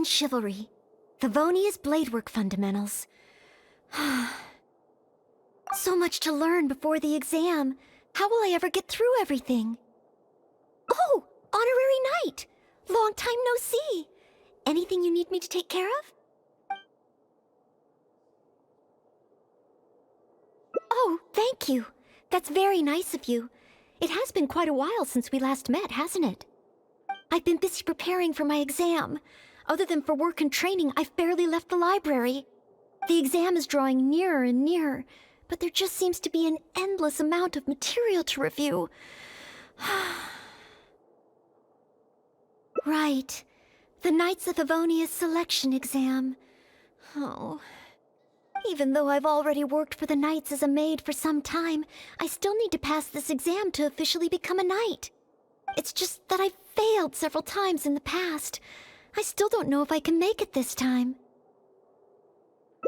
chivalry. Favonia's bladework fundamentals. So much to learn before the exam. How will I ever get through everything? Oh, honorary knight! Long time no see. Anything you need me to take care of? Oh, thank you. That's very nice of you. It has been quite a while since we last met, hasn't it? I've been busy preparing for my exam. Other than for work and training, I've barely left the library. The exam is drawing nearer and nearer, but there just seems to be an endless amount of material to review. Right. The Knights of Favonia's selection exam. Oh. Even though I've already worked for the Knights as a maid for some time, I still need to pass this exam to officially become a knight. It's just that I've failed several times in the past. I still don't know if I can make it this time.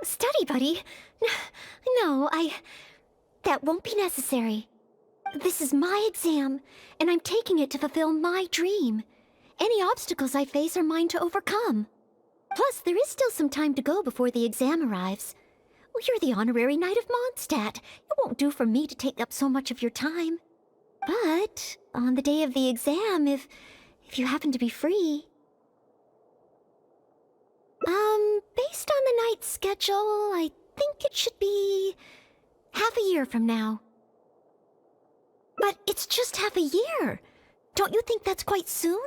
Study buddy? No, that won't be necessary. This is my exam, and I'm taking it to fulfill my dream. Any obstacles I face are mine to overcome. Plus, there is still some time to go before the exam arrives. Well, you're the honorary knight of Mondstadt. It won't do for me to take up so much of your time. But on the day of the exam, if you happen to be free... Based on the night's schedule, I think it should be half a year from now. But it's just half a year. Don't you think that's quite soon?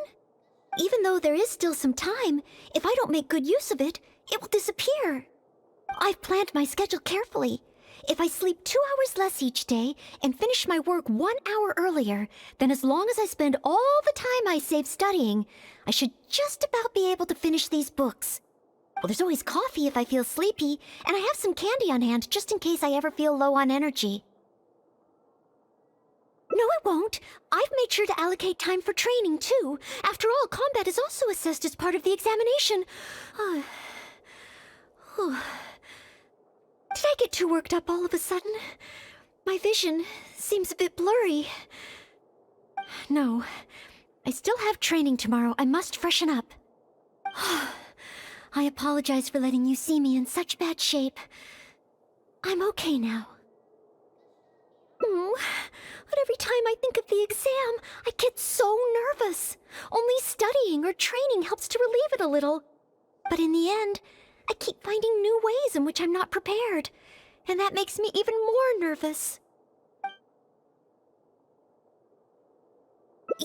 Even though there is still some time, if I don't make good use of it, it will disappear. I've planned my schedule carefully. If I sleep 2 hours less each day and finish my work 1 hour earlier, then as long as I spend all the time I save studying, I should just about be able to finish these books. Well, there's always coffee if I feel sleepy, and I have some candy on hand just in case I ever feel low on energy. No, it won't. I've made sure to allocate time for training, too. After all, combat is also assessed as part of the examination. Did I get too worked up all of a sudden? My vision seems a bit blurry. No, I still have training tomorrow. I must freshen up. I apologize for letting you see me in such bad shape. I'm okay now. But every time I think of the exam, I get so nervous. Only studying or training helps to relieve it a little. But in the end, I keep finding new ways in which I'm not prepared, and that makes me even more nervous.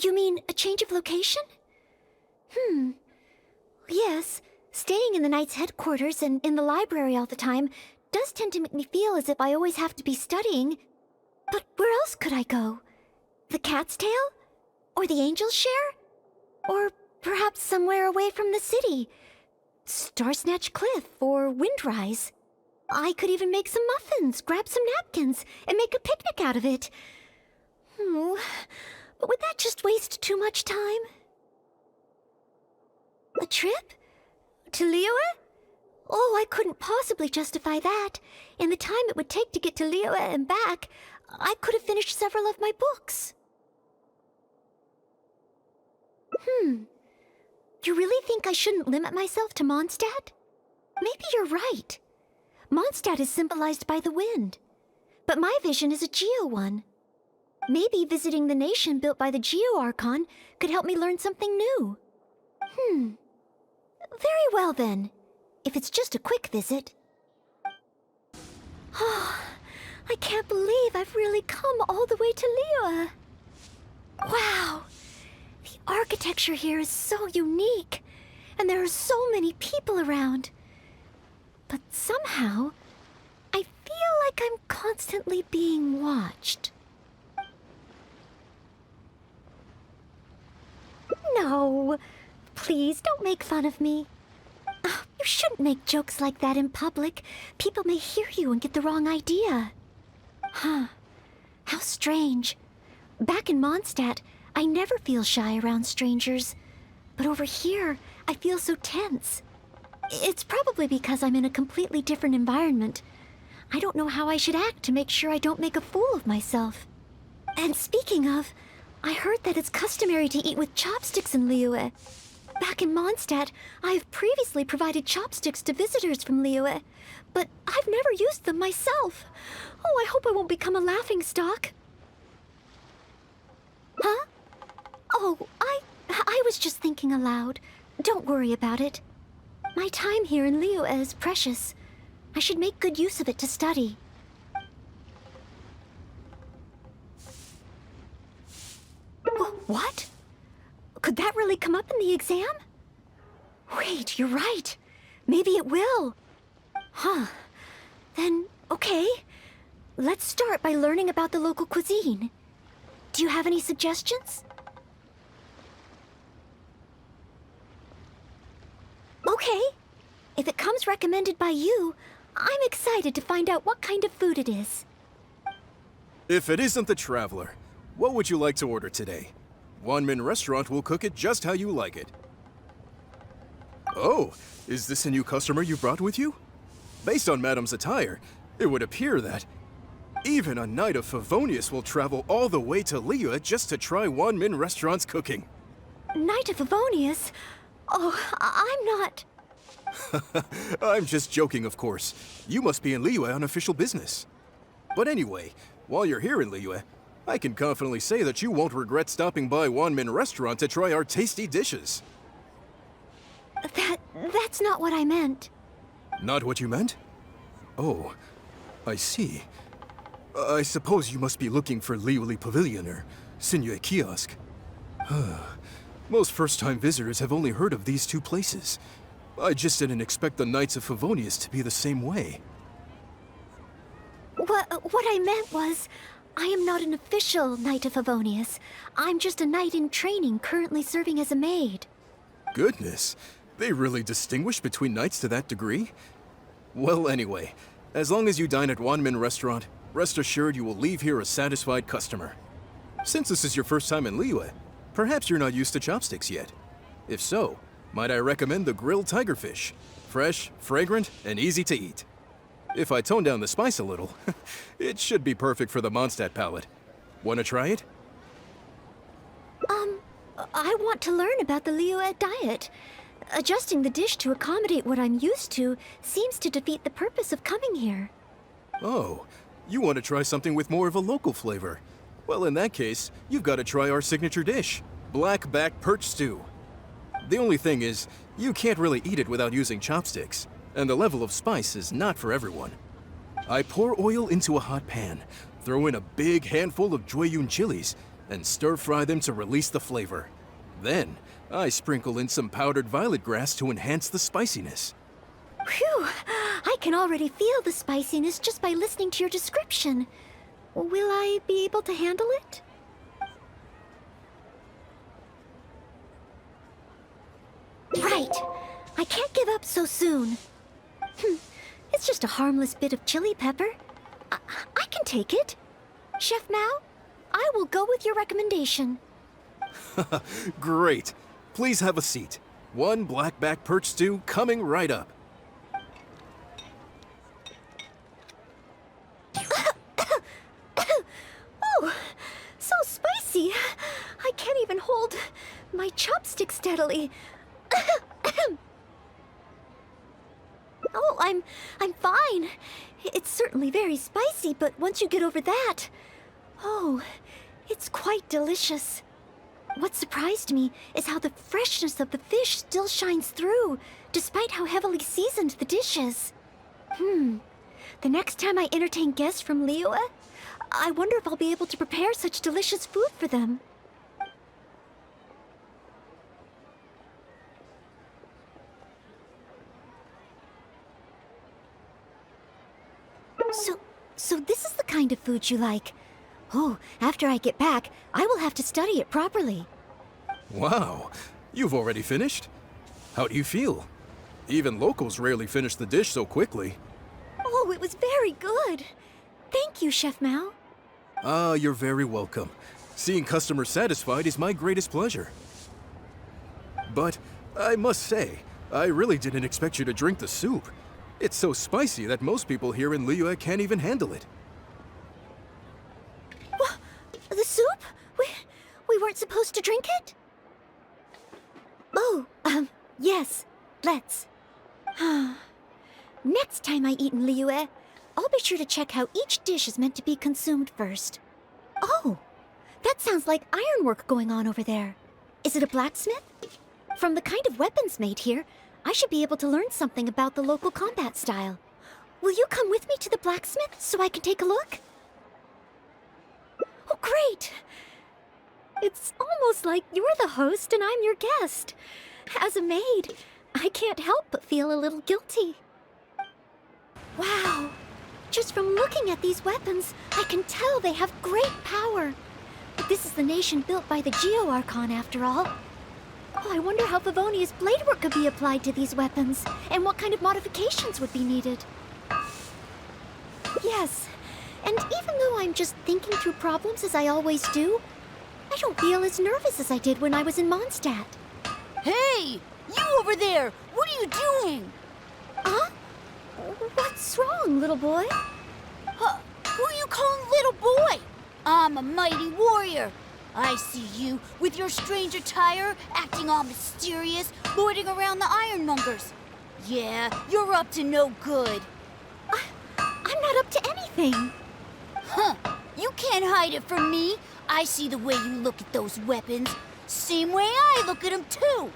You mean a change of location? Yes, staying in the Knight's headquarters and in the library all the time does tend to make me feel as if I always have to be studying. But where else could I go? The Cat's Tail? Or the Angel's Share? Or perhaps somewhere away from the city? Starsnatch Cliff or Windrise? I could even make some muffins, grab some napkins, and make a picnic out of it. But would that just waste too much time? A trip? To Liyue? Oh, I couldn't possibly justify that. In the time it would take to get to Liyue and back, I could have finished several of my books. You really think I shouldn't limit myself to Mondstadt? Maybe you're right. Mondstadt is symbolized by the wind, but my vision is a Geo one. Maybe visiting the nation built by the Geo Archon could help me learn something new. Very well then, if it's just a quick visit. I can't believe I've really come all the way to Liyue. Wow, the architecture here is so unique, and there are so many people around. But somehow, I feel like I'm constantly being watched. No, please don't make fun of me. You shouldn't make jokes like that in public. People may hear you and get the wrong idea. How strange. Back in Mondstadt, I never feel shy around strangers. But over here, I feel so tense. It's probably because I'm in a completely different environment. I don't know how I should act to make sure I don't make a fool of myself. And speaking of, I heard that it's customary to eat with chopsticks in Liyue. Back in Mondstadt, I have previously provided chopsticks to visitors from Liyue, but I've never used them myself. Oh, I hope I won't become a laughingstock. Huh? Oh, I was just thinking aloud. Don't worry about it. My time here in Liyue is precious. I should make good use of it to study. What? Could that really come up in the exam? Wait, you're right. Maybe it will. Huh. Then, okay. Let's start by learning about the local cuisine. Do you have any suggestions? Okay. If it comes recommended by you, I'm excited to find out what kind of food it is. If it isn't the Traveler, what would you like to order today? One-man restaurant will cook it just how you like it. Oh, is this a new customer you brought with you? Based on Madam's attire, it would appear that even a Knight of Favonius will travel all the way to Liyue just to try one-man restaurant's cooking. Knight of Favonius? Oh, I'm not... I'm just joking, of course. You must be in Liyue on official business. But anyway, while you're here in Liyue, I can confidently say that you won't regret stopping by One-Min Restaurant to try our tasty dishes. That's not what I meant. Not what you meant? Oh, I see. I suppose you must be looking for Liyue Pavilion or Sinue Kiosk. Most first-time visitors have only heard of these two places. I just didn't expect the Knights of Favonius to be the same way. What I meant was, I am not an official Knight of Favonius. I'm just a knight in training currently serving as a maid. Goodness, they really distinguish between knights to that degree? Well, anyway, as long as you dine at One-Min Restaurant, rest assured you will leave here a satisfied customer. Since this is your first time in Liyue, perhaps you're not used to chopsticks yet. If so, might I recommend the grilled tigerfish? Fresh, fragrant, and easy to eat. If I tone down the spice a little, it should be perfect for the Mondstadt palate. Want to try it? I want to learn about the Liyue diet. Adjusting the dish to accommodate what I'm used to seems to defeat the purpose of coming here. Oh, you want to try something with more of a local flavor? Well, in that case, you've got to try our signature dish, black back perch stew. The only thing is, you can't really eat it without using chopsticks, and the level of spice is not for everyone. I pour oil into a hot pan, throw in a big handful of Jueyun chilies, and stir-fry them to release the flavor. Then, I sprinkle in some powdered violet grass to enhance the spiciness. Phew! I can already feel the spiciness just by listening to your description. Will I be able to handle it? Right. I can't give up so soon. It's just a harmless bit of chili pepper. I can take it. Chef Mao, I will go with your recommendation. Great. Please have a seat. One black-back perch stew coming right up. Oh, so spicy. I can't even hold my chopstick steadily. Oh, I'm fine. It's certainly very spicy, but once you get over that... Oh, it's quite delicious. What surprised me is how the freshness of the fish still shines through, despite how heavily seasoned the dish is. The next time I entertain guests from Liyue, I wonder if I'll be able to prepare such delicious food for them. So this is the kind of food you like. Oh, after I get back, I will have to study it properly. Wow, you've already finished? How do you feel? Even locals rarely finish the dish so quickly. Oh, it was very good. Thank you, Chef Mao. Ah, you're very welcome. Seeing customers satisfied is my greatest pleasure. But I must say, I really didn't expect you to drink the soup. It's so spicy that most people here in Liyue can't even handle it. What? The soup? We weren't supposed to drink it? Oh, Yes, let's. Next time I eat in Liyue, I'll be sure to check how each dish is meant to be consumed first. Oh, that sounds like ironwork going on over there. Is it a blacksmith? From the kind of weapons made here, I should be able to learn something about the local combat style. Will you come with me to the blacksmith so I can take a look? Oh, great! It's almost like you're the host and I'm your guest. As a maid, I can't help but feel a little guilty. Wow! Just from looking at these weapons, I can tell they have great power. This is the nation built by the Geo-Archon, after all. Oh, I wonder how Favonia's blade work could be applied to these weapons, and what kind of modifications would be needed. Yes, and even though I'm just thinking through problems as I always do, I don't feel as nervous as I did when I was in Mondstadt. Hey! You over there! What are you doing? Huh? What's wrong, little boy? Who are you calling little boy? I'm a mighty warrior. I see you with your strange attire, acting all mysterious, lording around the ironmongers. Yeah, you're up to no good. I'm not up to anything. Huh, you can't hide it from me. I see the way you look at those weapons. Same way I look at them too.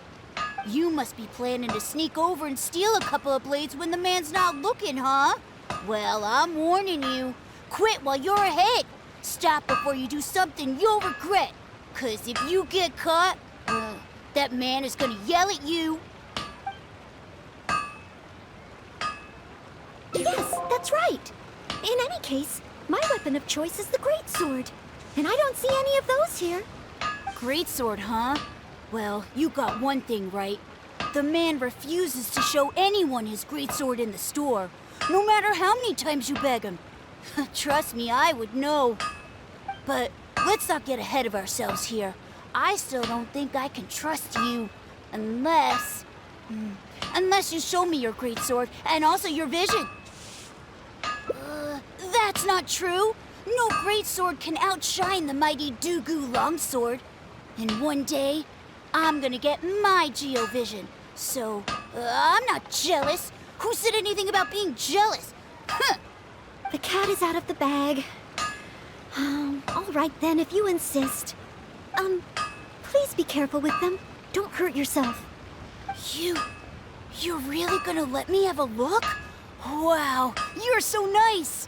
You must be planning to sneak over and steal a couple of blades when the man's not looking, huh? Well, I'm warning you. Quit while you're ahead. Stop before you do something you'll regret. 'Cause if you get caught, that man is gonna yell at you. Yes, that's right. In any case, my weapon of choice is the greatsword. And I don't see any of those here. Greatsword, huh? Well, you got one thing right. The man refuses to show anyone his greatsword in the store, no matter how many times you beg him. Trust me, I would know. But let's not get ahead of ourselves here. I still don't think I can trust you, unless you show me your greatsword and also your vision. That's not true. No greatsword can outshine the mighty Dugu longsword. And one day, I'm gonna get my Geo-vision. So, I'm not jealous. Who said anything about being jealous? Huh. The cat is out of the bag. All right then, if you insist. Please be careful with them. Don't hurt yourself. You're really gonna let me have a look? Wow, you're so nice.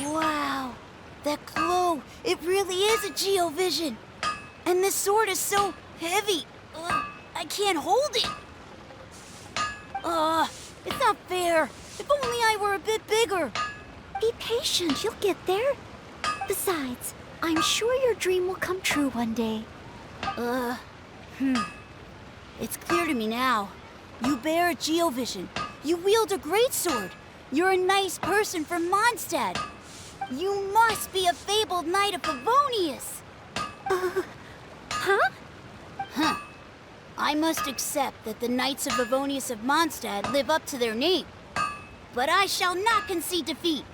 Wow, that glow, it really is a Geo-vision. And this sword is so heavy. I can't hold it. It's not fair. If only I were a bit bigger. Be patient, you'll get there. Besides, I'm sure your dream will come true one day. It's clear to me now. You bear a Geo-vision. You wield a greatsword. You're a nice person from Mondstadt. You must be a fabled knight of Favonius. Huh? Huh. I must accept that the Knights of Favonius of Mondstadt live up to their name. But I shall not concede defeat.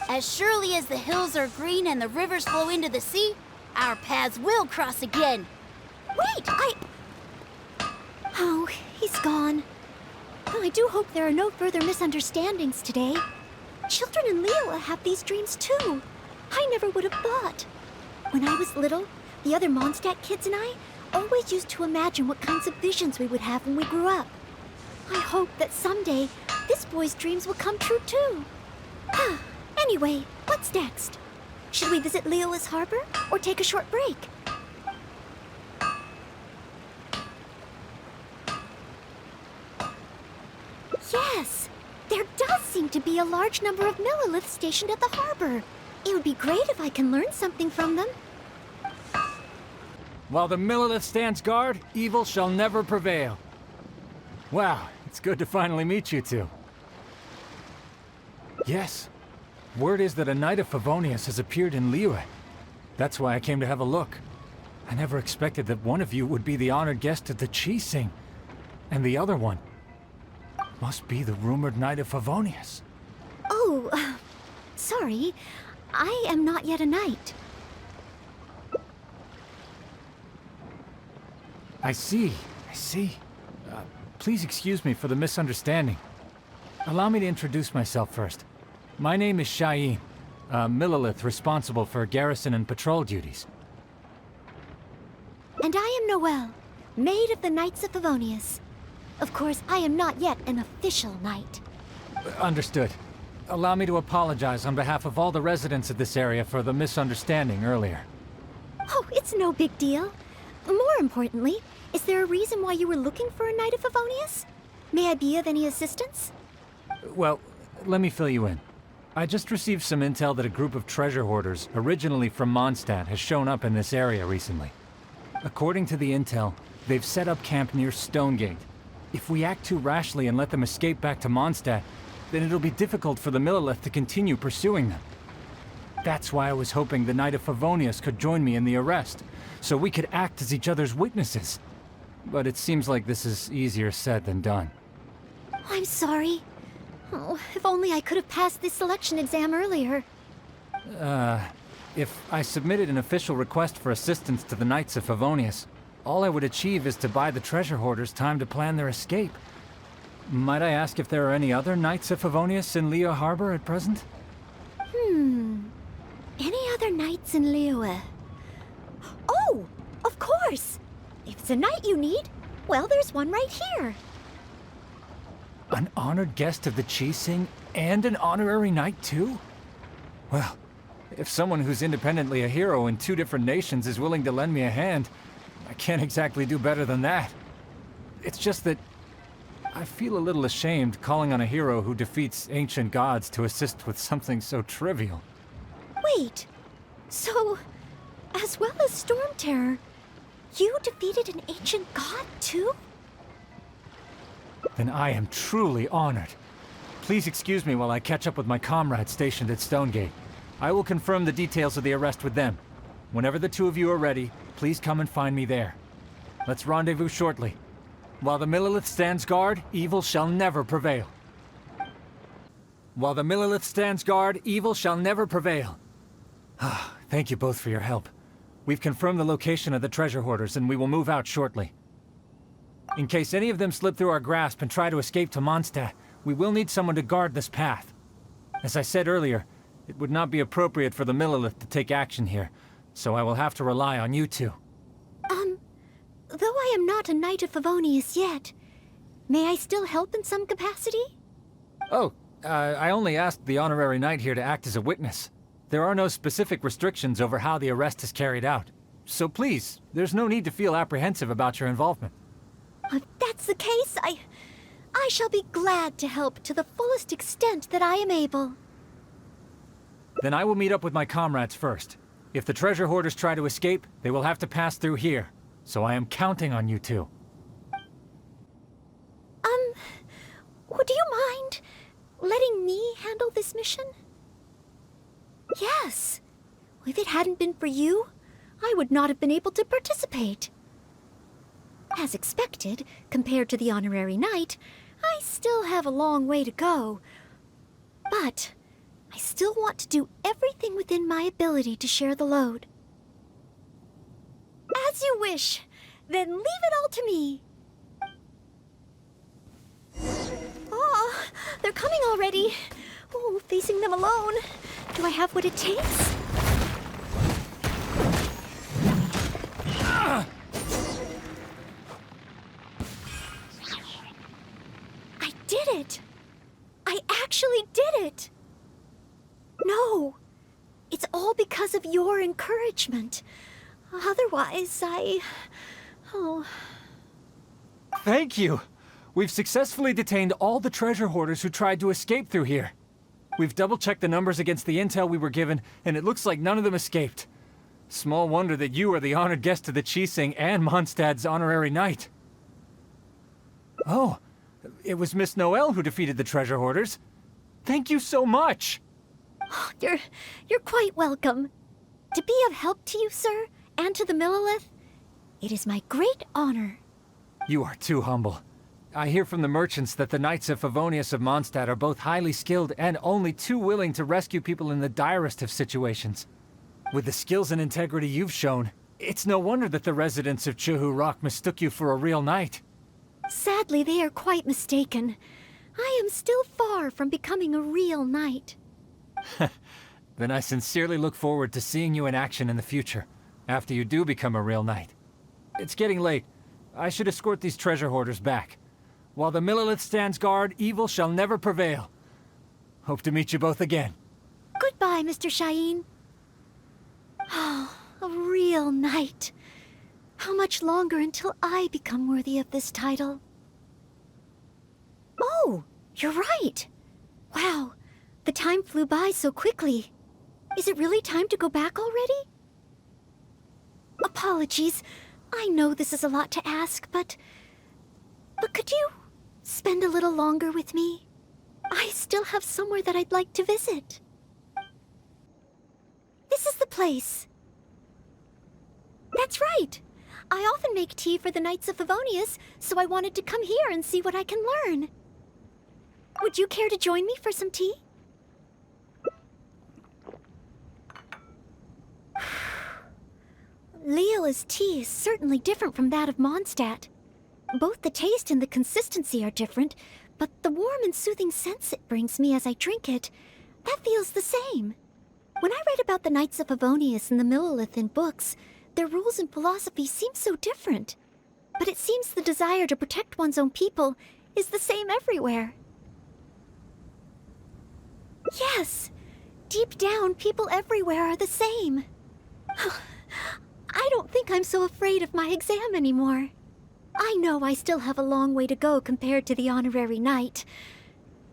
As surely as the hills are green and the rivers flow into the sea, our paths will cross again. Wait, Oh, he's gone. Well, I do hope there are no further misunderstandings today. Children in Liyue have these dreams too. I never would have thought. When I was little, the other Mondstadt kids and I always used to imagine what kinds of visions we would have when we grew up. I hope that someday this boy's dreams will come true too. Anyway, what's next? Should we visit Liyue's harbor or take a short break? Yes, there does seem to be a large number of Milliliths stationed at the harbor. It would be great if I can learn something from them. While the Millilith stands guard, evil shall never prevail. Wow, it's good to finally meet you two. Yes, word is that a Knight of Favonius has appeared in Liyue. That's why I came to have a look. I never expected that one of you would be the honored guest at the Chi Sing. And the other one must be the rumored Knight of Favonius. Oh, sorry. I am not yet a knight. I see. Please excuse me for the misunderstanding. Allow me to introduce myself first. My name is Shayin, a Millilith responsible for garrison and patrol duties. And I am Noelle, maid of the Knights of Favonius. Of course, I am not yet an official knight. Understood. Allow me to apologize on behalf of all the residents of this area for the misunderstanding earlier. Oh, it's no big deal. More importantly, is there a reason why you were looking for a Knight of Favonius? May I be of any assistance? Well, let me fill you in. I just received some intel that a group of treasure hoarders, originally from Mondstadt, has shown up in this area recently. According to the intel, they've set up camp near Stonegate. If we act too rashly and let them escape back to Mondstadt, then it'll be difficult for the Millilith to continue pursuing them. That's why I was hoping the Knight of Favonius could join me in the arrest, so we could act as each other's witnesses. But it seems like this is easier said than done. I'm sorry. Oh, if only I could have passed this selection exam earlier. If I submitted an official request for assistance to the Knights of Favonius, all I would achieve is to buy the treasure hoarders time to plan their escape. Might I ask if there are any other Knights of Favonius in Liyue Harbor at present? Any other knights in Liyue? Oh, of course! If it's a knight you need, well, there's one right here. An honored guest of the Qixing and an honorary knight too? Well, if someone who's independently a hero in two different nations is willing to lend me a hand, I can't exactly do better than that. It's just that I feel a little ashamed calling on a hero who defeats ancient gods to assist with something so trivial. Wait, so, as well as Storm Terror, you defeated an ancient god too? Then I am truly honored. Please excuse me while I catch up with my comrades stationed at Stonegate. I will confirm the details of the arrest with them. Whenever the two of you are ready, please come and find me there. Let's rendezvous shortly. While the Millilith stands guard, evil shall never prevail. While the Millilith stands guard, evil shall never prevail. Thank you both for your help. We've confirmed the location of the treasure hoarders, and we will move out shortly. In case any of them slip through our grasp and try to escape to Mondstadt, we will need someone to guard this path. As I said earlier, it would not be appropriate for the Millilith to take action here, so I will have to rely on you two. Though I am not a Knight of Favonius yet, may I still help in some capacity? Oh, I only asked the honorary knight here to act as a witness. There are no specific restrictions over how the arrest is carried out. So please, there's no need to feel apprehensive about your involvement. If that's the case, I shall be glad to help to the fullest extent that I am able. Then I will meet up with my comrades first. If the treasure hoarders try to escape, they will have to pass through here. So I am counting on you two. Would you mind letting me handle this mission? Yes. If it hadn't been for you, I would not have been able to participate. As expected, compared to the honorary knight, I still have a long way to go. But I still want to do everything within my ability to share the load. As you wish. Then leave it all to me. Oh, they're coming already. Oh, facing them alone. Do I have what it takes? I did it. I actually did it. No, it's all because of your encouragement. Otherwise, Oh. Thank you! We've successfully detained all the treasure hoarders who tried to escape through here. We've double-checked the numbers against the intel we were given, and it looks like none of them escaped. Small wonder that you are the honored guest of the Qixing and Mondstadt's honorary knight. Oh, it was Miss Noelle who defeated the treasure hoarders. Thank you so much! You're quite welcome. To be of help to you, sir, and to the Millilith, it is my great honor. You are too humble. I hear from the merchants that the Knights of Favonius of Mondstadt are both highly skilled and only too willing to rescue people in the direst of situations. With the skills and integrity you've shown, It's no wonder that the residents of Chuhu Rock mistook you for a real knight. Sadly, they are quite mistaken. I am still far from becoming a real knight. Then I sincerely look forward to seeing you in action in the future, after you do become a real knight. It's getting late. I should escort these treasure hoarders back. While the Millelith stands guard, evil shall never prevail. Hope to meet you both again. Goodbye, Mr. Shaheen. Oh, a real knight. How much longer until I become worthy of this title? Oh, you're right. Wow, the time flew by so quickly. Is it really time to go back already? Apologies. I know this is a lot to ask, but could you spend a little longer with me? I still have somewhere that I'd like to visit. This is the place. That's right. I often make tea for the Knights of Favonius, so I wanted to come here and see what I can learn. Would you care to join me for some tea? Liyue's tea is certainly different from that of Mondstadt. Both the taste and the consistency are different, but the warm and soothing sense it brings me as I drink it, that feels the same. When I read about the Knights of Favonius and the Millelith in books, their rules and philosophy seem so different. But it seems the desire to protect one's own people is the same everywhere. Yes, deep down, people everywhere are the same. I don't think I'm so afraid of my exam anymore. I know I still have a long way to go compared to the honorary knight.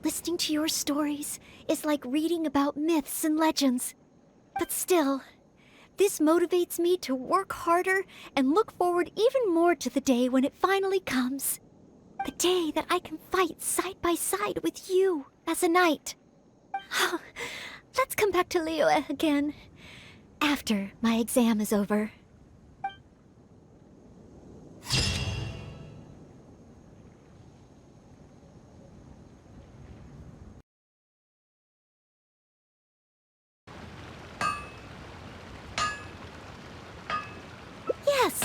Listening to your stories is like reading about myths and legends. But still, this motivates me to work harder and look forward even more to the day when it finally comes. The day that I can fight side by side with you as a knight. Let's come back to Liyue again, after my exam is over. Yes,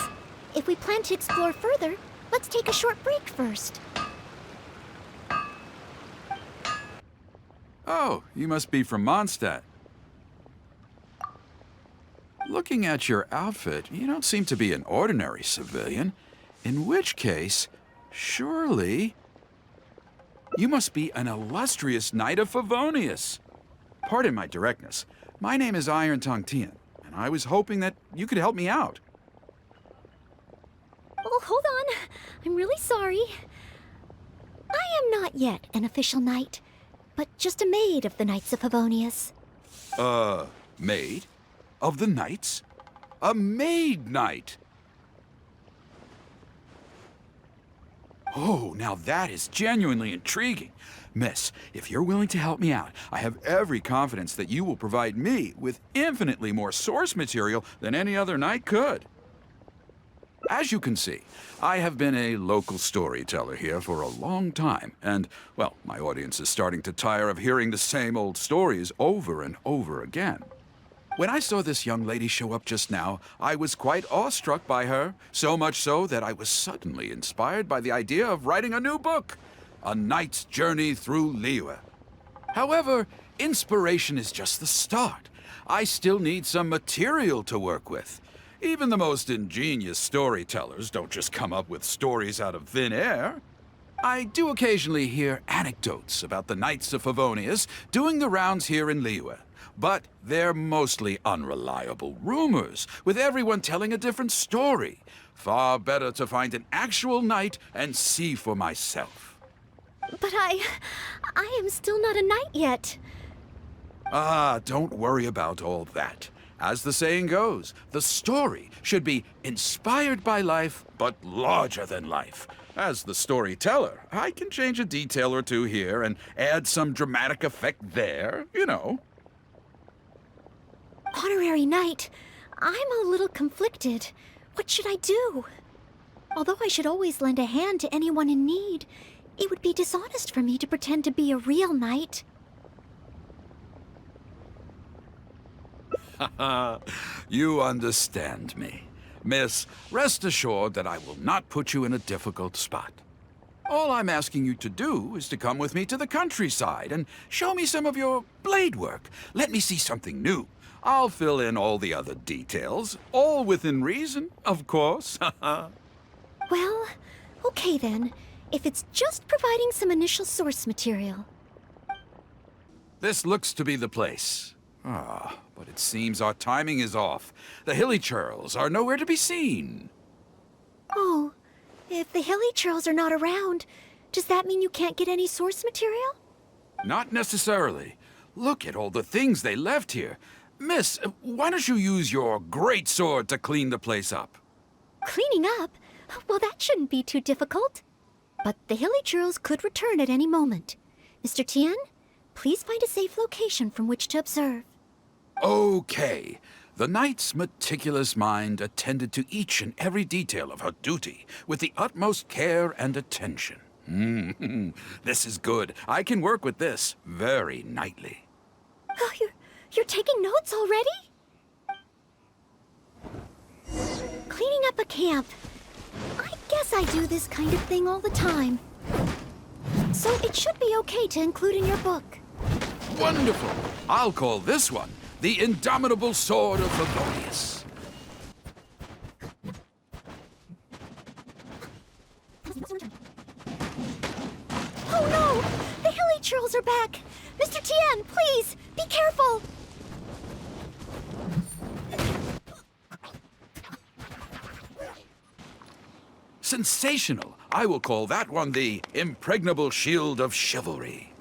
if we plan to explore further, let's take a short break first. Oh, you must be from Mondstadt. Looking at your outfit, you don't seem to be an ordinary civilian. In which case, surely... you must be an illustrious Knight of Favonius. Pardon my directness. My name is Iron Tongue Tian, and I was hoping that you could help me out. Oh, hold on. I'm really sorry. I am not yet an official knight, but just a maid of the Knights of Favonius. Maid? Of the Knights? A maid knight? Oh, now that is genuinely intriguing. Miss, if you're willing to help me out, I have every confidence that you will provide me with infinitely more source material than any other knight could. As you can see, I have been a local storyteller here for a long time, and, well, my audience is starting to tire of hearing the same old stories over and over again. When I saw this young lady show up just now, I was quite awestruck by her, so much so that I was suddenly inspired by the idea of writing a new book, A Knight's Journey Through Liyue. However, inspiration is just the start. I still need some material to work with. Even the most ingenious storytellers don't just come up with stories out of thin air. I do occasionally hear anecdotes about the Knights of Favonius doing the rounds here in Liyue, but they're mostly unreliable rumors, with everyone telling a different story. Far better to find an actual knight and see for myself. But I am still not a knight yet. Ah, don't worry about all that. As the saying goes, the story should be inspired by life, but larger than life. As the storyteller, I can change a detail or two here and add some dramatic effect there, you know. Honorary knight, I'm a little conflicted. What should I do? Although I should always lend a hand to anyone in need, it would be dishonest for me to pretend to be a real knight. You understand me. Miss, rest assured that I will not put you in a difficult spot. All I'm asking you to do is to come with me to the countryside and show me some of your blade work. Let me see something new. I'll fill in all the other details, all within reason, of course. Well, okay then. If it's just providing some initial source material. This looks to be the place. Ah, but it seems our timing is off. The hilly churls are nowhere to be seen. Oh, if the hilly churls are not around, does that mean you can't get any source material? Not necessarily. Look at all the things they left here. Miss, why don't you use your great sword to clean the place up? Cleaning up? Well, that shouldn't be too difficult. But the hilly churls could return at any moment. Mr. Tian, please find a safe location from which to observe. Okay. The knight's meticulous mind attended to each and every detail of her duty with the utmost care and attention. This is good. I can work with this very knightly. Oh, you're taking notes already? Cleaning up a camp. I guess I do this kind of thing all the time. So it should be okay to include in your book. Wonderful. I'll call this one the Indomitable Sword of Favonius. Oh no! The hilly churls are back! Mr. Tian, please, be careful! Sensational. I will call that one the Impregnable Shield of Chivalry.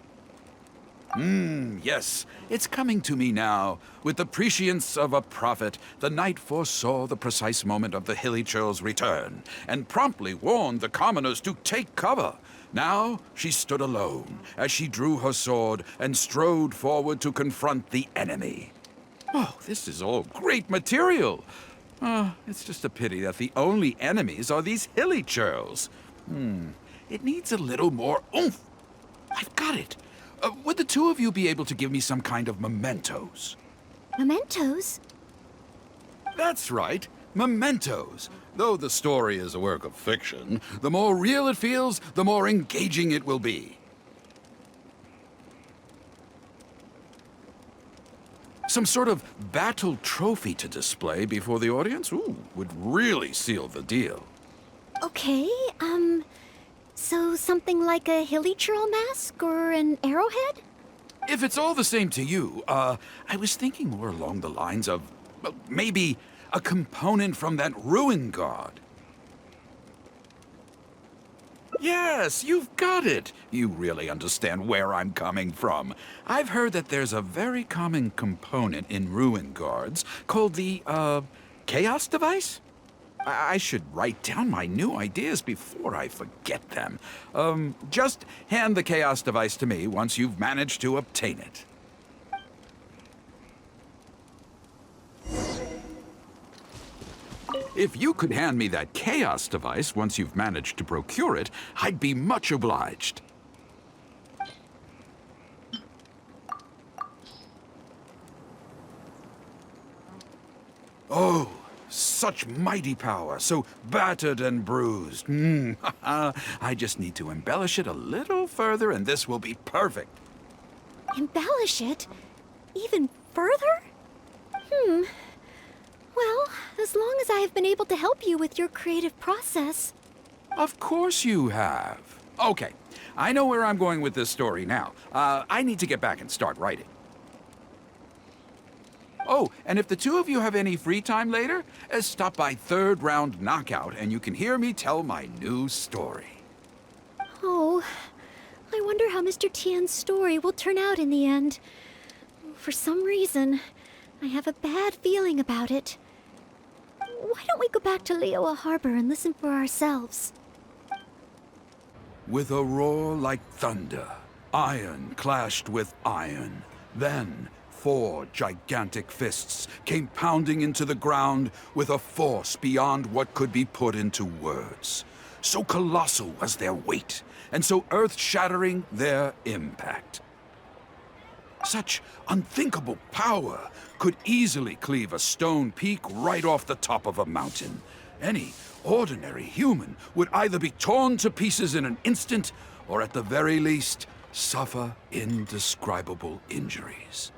Yes, it's coming to me now. With the prescience of a prophet, the knight foresaw the precise moment of the hilly churl's return, and promptly warned the commoners to take cover. Now she stood alone, as she drew her sword and strode forward to confront the enemy. Oh, this is all great material. It's just a pity that the only enemies are these hilly churls. It needs a little more oomph. I've got it. Would the two of you be able to give me some kind of mementos? Mementos? That's right, mementos. Though the story is a work of fiction, the more real it feels, the more engaging it will be. Some sort of battle trophy to display before the audience? Would really seal the deal. Okay, so something like a hilly churl mask or an arrowhead? If it's all the same to you, I was thinking more along the lines of, well, maybe a component from that ruin guard. Yes, you've got it. You really understand where I'm coming from. I've heard that there's a very common component in ruin guards called the, chaos device? I should write down my new ideas before I forget them. Just hand the chaos device to me once you've managed to obtain it. If you could hand me that chaos device once you've managed to procure it, I'd be much obliged. Oh, such mighty power, so battered and bruised. I just need to embellish it a little further and this will be perfect. Embellish it? Even further? Well, as long as I have been able to help you with your creative process. Of course you have. Okay, I know where I'm going with this story now. I need to get back and start writing. Oh, and if the two of you have any free time later, stop by Third Round Knockout and you can hear me tell my new story. Oh, I wonder how Mr. Tian's story will turn out in the end. For some reason, I have a bad feeling about it. Why don't we go back to Liyue Harbor and listen for ourselves? With a roar like thunder, iron clashed with iron. Then 4 gigantic fists came pounding into the ground with a force beyond what could be put into words. So colossal was their weight, and so earth-shattering their impact. such unthinkable power could easily cleave a stone peak right off the top of a mountain. Any ordinary human would either be torn to pieces in an instant, or at the very least, suffer indescribable injuries.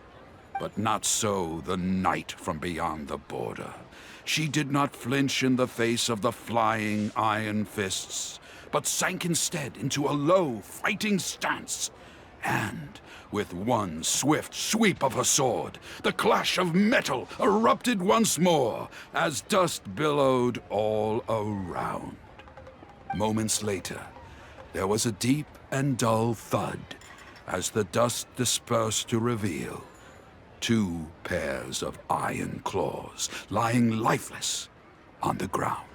But not so the knight from beyond the border. She did not flinch in the face of the flying iron fists, but sank instead into a low, fighting stance. And, with one swift sweep of her sword, the clash of metal erupted once more as dust billowed all around. Moments later, there was a deep and dull thud as the dust dispersed to reveal two pairs of iron claws lying lifeless on the ground.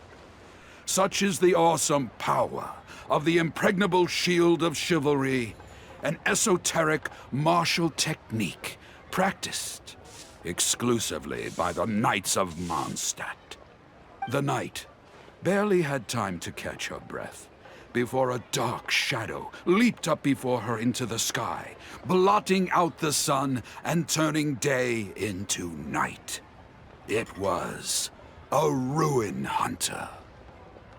Such is the awesome power of the impregnable shield of chivalry, an esoteric martial technique practiced exclusively by the Knights of Mondstadt. The knight barely had time to catch her breath before a dark shadow leaped up before her into the sky, blotting out the sun and turning day into night. It was a ruin hunter.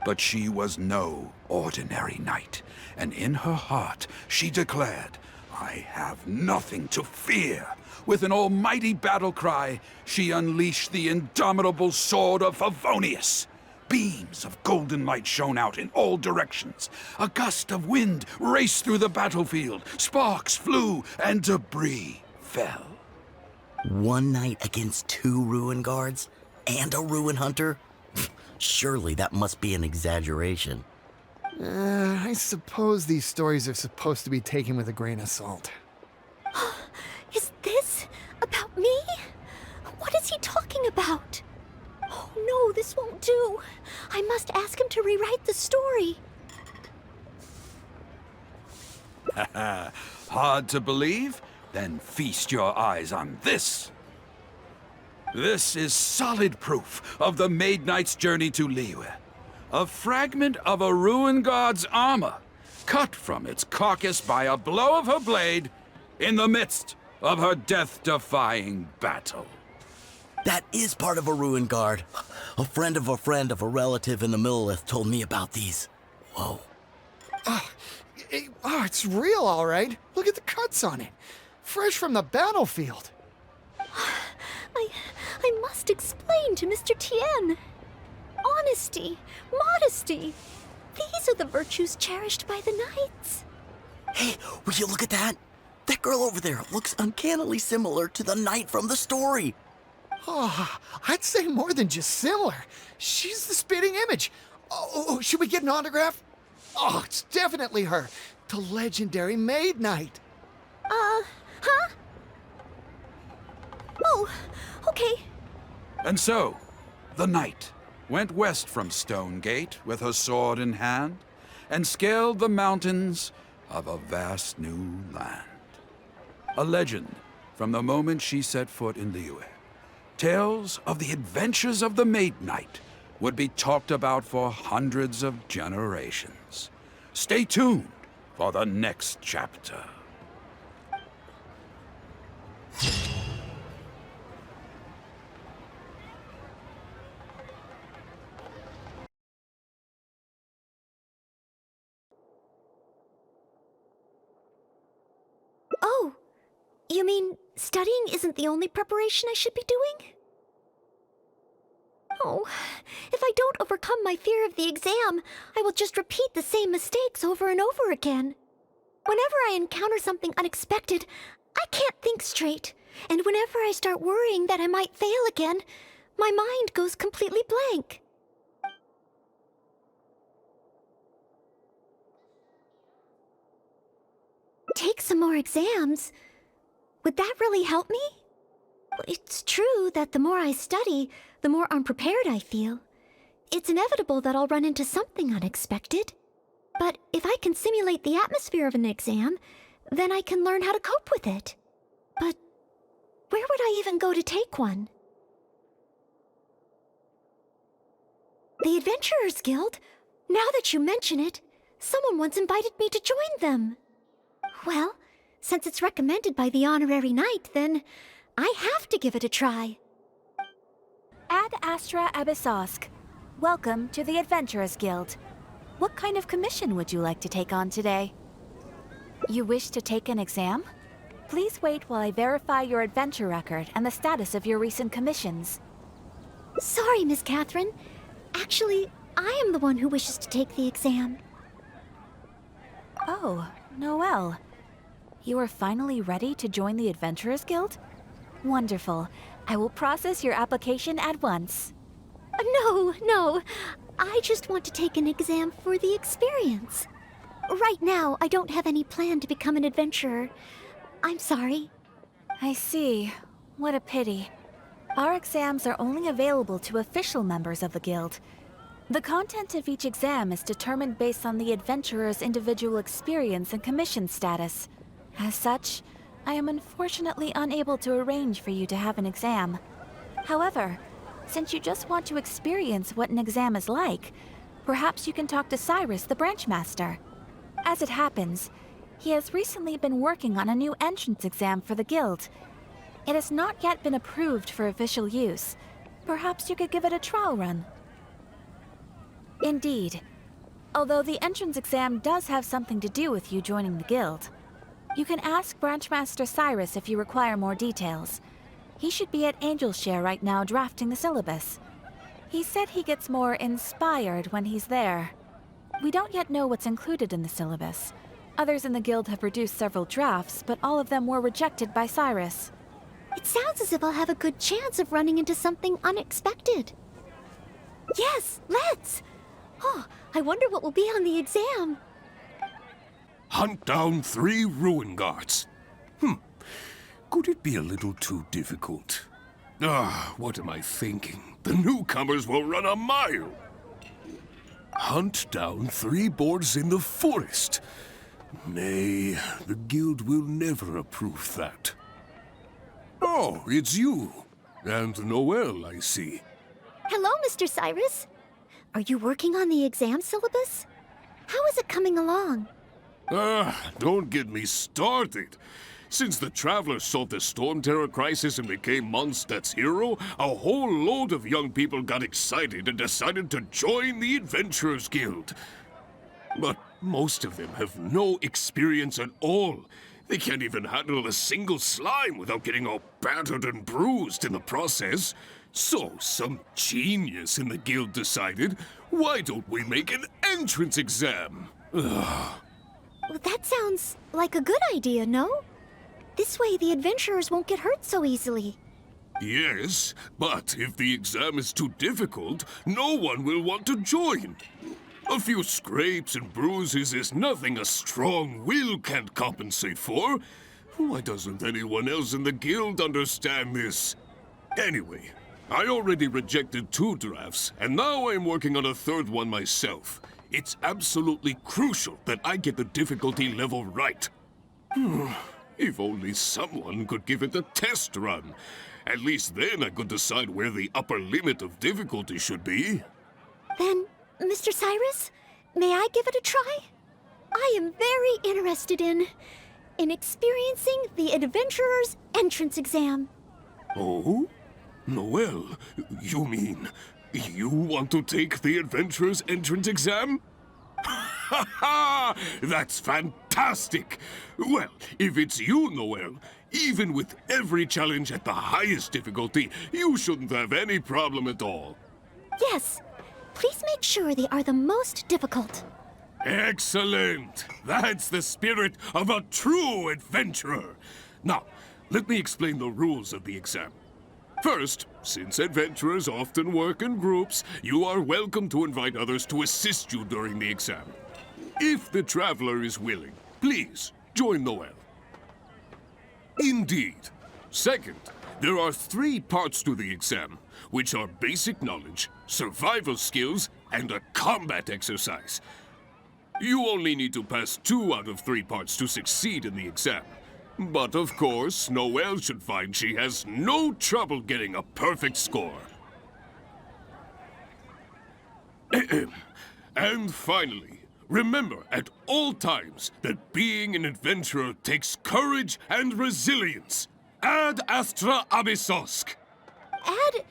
But she was no ordinary knight, and in her heart she declared, "I have nothing to fear." With an almighty battle cry, she unleashed the indomitable sword of Favonius. Beams of golden light shone out in all directions. A gust of wind raced through the battlefield. Sparks flew and debris fell. One knight against two ruin guards and a ruin hunter? Surely that must be an exaggeration. I suppose these stories are supposed to be taken with a grain of salt. Is this about me? What is he talking about? Oh no, this won't do. I must ask him to rewrite the story. Hard to believe? Then feast your eyes on this. This is solid proof of the Maid Knight's journey to Liyue. A fragment of a ruin god's armor, cut from its carcass by a blow of her blade in the midst of her death-defying battle. That is part of a ruin guard. A friend of a relative in the Millelith told me about these. Whoa. It's real, all right. Look at the cuts on it. Fresh from the battlefield. I must explain to Mr. Tien. Honesty, modesty. These are the virtues cherished by the knights. Hey, would you look at that? That girl over there looks uncannily similar to the knight from the story. Oh, I'd say more than just similar. She's the spitting image. Oh, should we get an autograph? Oh, it's definitely her. The legendary Maid Knight. Huh? Oh, okay. And so, the knight went west from Stone Gate with her sword in hand and scaled the mountains of a vast new land. A legend from the moment she set foot in Liyue. Tales of the adventures of the Maid Knight would be talked about for hundreds of generations. Stay tuned for the next chapter. Oh, you mean studying isn't the only preparation I should be doing? Oh, if I don't overcome my fear of the exam, I will just repeat the same mistakes over and over again. Whenever I encounter something unexpected, I can't think straight. And whenever I start worrying that I might fail again, my mind goes completely blank. Take some more exams? Would that really help me? It's true that the more I study, the more unprepared I feel. It's inevitable that I'll run into something unexpected. But if I can simulate the atmosphere of an exam, then I can learn how to cope with it. But where would I even go to take one? The Adventurers Guild? Now that you mention it, someone once invited me to join them. Well, Since it's recommended by the honorary knight, then I have to give it a try. Ad Astra Abyssosk. Welcome to the Adventurers Guild. What kind of commission would you like to take on today? You wish to take an exam? Please wait while I verify your adventure record and the status of your recent commissions. Sorry, Miss Catherine. Actually, I am the one who wishes to take the exam. Oh, Noelle. You are finally ready to join the Adventurers Guild? Wonderful. I will process your application at once. No. I just want to take an exam for the experience. Right now, I don't have any plan to become an adventurer. I'm sorry. I see. What a pity. Our exams are only available to official members of the guild. The content of each exam is determined based on the adventurer's individual experience and commission status. As such, I am unfortunately unable to arrange for you to have an exam. However, since you just want to experience what an exam is like, perhaps you can talk to Cyrus, the branch master. As it happens, he has recently been working on a new entrance exam for the guild. It has not yet been approved for official use. Perhaps you could give it a trial run. Indeed. Although the entrance exam does have something to do with you joining the guild. You can ask Branchmaster Cyrus if you require more details. He should be at Angelshare right now drafting the syllabus. He said he gets more inspired when he's there. We don't yet know what's included in the syllabus. Others in the guild have produced several drafts, but all of them were rejected by Cyrus. It sounds as if I'll have a good chance of running into something unexpected. Yes, let's! Oh, I wonder what will be on the exam. Hunt down 3 ruin guards. Could it be a little too difficult? What am I thinking? The newcomers will run a mile. Hunt down 3 boards in the forest. Nay, the guild will never approve that. Oh, it's you. And Noelle, I see. Hello, Mr. Cyrus. Are you working on the exam syllabus? How is it coming along? Don't get me started. Since the Travelers solved the Storm Terror crisis and became Mondstadt's hero, a whole load of young people got excited and decided to join the Adventurers Guild. But most of them have no experience at all. They can't even handle a single slime without getting all battered and bruised in the process. So some genius in the guild decided, why don't we make an entrance exam? Well, that sounds like a good idea, no? This way the adventurers won't get hurt so easily. Yes, but if the exam is too difficult, no one will want to join. A few scrapes and bruises is nothing a strong will can't compensate for. Why doesn't anyone else in the guild understand this? Anyway, I already rejected 2 drafts, and now I'm working on a 3rd one myself. It's absolutely crucial that I get the difficulty level right. If only someone could give it a test run. At least then I could decide where the upper limit of difficulty should be. Then, Mr. Cyrus, may I give it a try? I am very interested in experiencing the Adventurer's entrance exam. Oh? Noelle, you mean you want to take the Adventurer's entrance exam? Ha ha! That's fantastic! Well, if it's you, Noelle, even with every challenge at the highest difficulty, you shouldn't have any problem at all. Yes. Please make sure they are the most difficult. Excellent! That's the spirit of a true adventurer. Now, let me explain the rules of the exam. First, since adventurers often work in groups, you are welcome to invite others to assist you during the exam. If the traveler is willing, please join Noelle. Indeed. Second, there are 3 parts to the exam, which are basic knowledge, survival skills, and a combat exercise. You only need to pass 2 out of 3 parts to succeed in the exam. But of course, Noelle should find she has no trouble getting a perfect score. And finally, Remember at all times that being an adventurer takes courage and resilience. Ad astra abyssosk. Ad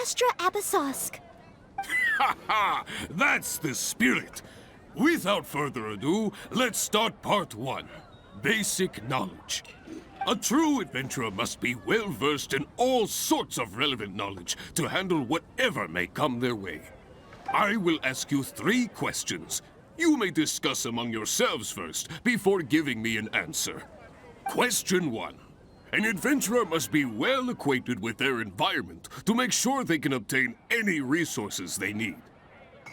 Astra Abyssosk. Ha ha! That's the spirit. Without further ado, let's start part 1. Basic knowledge. A true adventurer must be well versed in all sorts of relevant knowledge to handle whatever may come their way. I will ask you 3 questions. You may discuss among yourselves first before giving me an answer. Question 1. An adventurer must be well acquainted with their environment to make sure they can obtain any resources they need.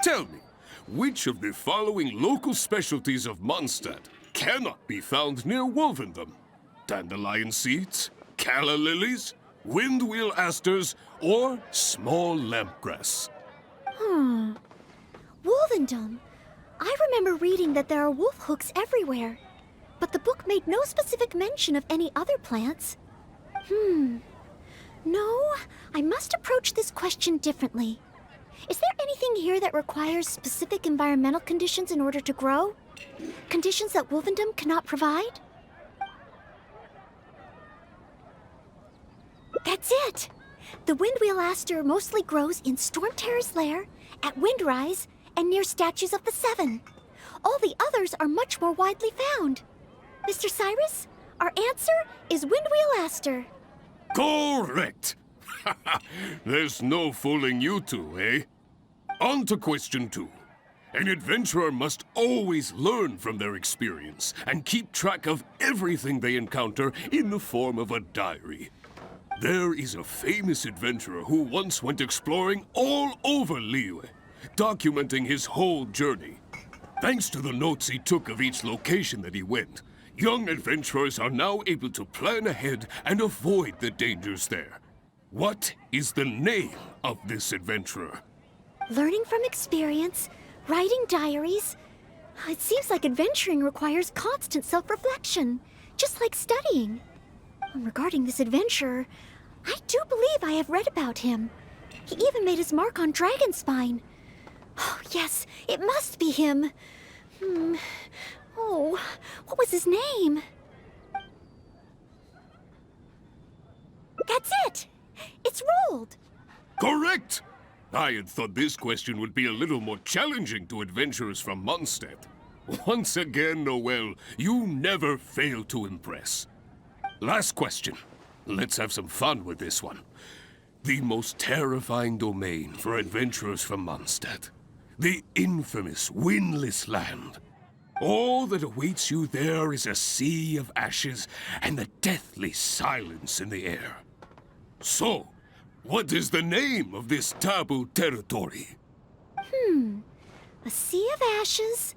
Tell me, which of the following local specialties of Mondstadt cannot be found near Wolvendom? Dandelion seeds, calla lilies, windwheel asters, or small lampgrass? Wolvendom. I remember reading that there are wolf hooks everywhere, but the book made no specific mention of any other plants. No, I must approach this question differently. Is there anything here that requires specific environmental conditions in order to grow? Conditions that Wolvendom cannot provide? That's it! The windwheel aster mostly grows in Storm Terror's lair, at Windrise, and near statues of the Seven. All the others are much more widely found. Mr. Cyrus, our answer is windwheel aster. Correct! There's no fooling you two, eh? On to question 2. An adventurer must always learn from their experience and keep track of everything they encounter in the form of a diary. There is a famous adventurer who once went exploring all over Liyue, documenting his whole journey. Thanks to the notes he took of each location that he went, young adventurers are now able to plan ahead and avoid the dangers there. What is the name of this adventurer? Learning from experience, writing diaries. It seems like adventuring requires constant self-reflection, just like studying. Regarding this adventurer, I do believe I have read about him. He even made his mark on Dragonspine. Oh, yes, it must be him. Oh, what was his name? That's it! It's Rold! Correct! I had thought this question would be a little more challenging to adventurers from Mondstadt. Once again, Noel, you never fail to impress. Last question. Let's have some fun with this one. The most terrifying domain for adventurers from Mondstadt. The infamous Windless Land. All that awaits you there is a sea of ashes and the deathly silence in the air. So, what is the name of this taboo territory? A sea of ashes,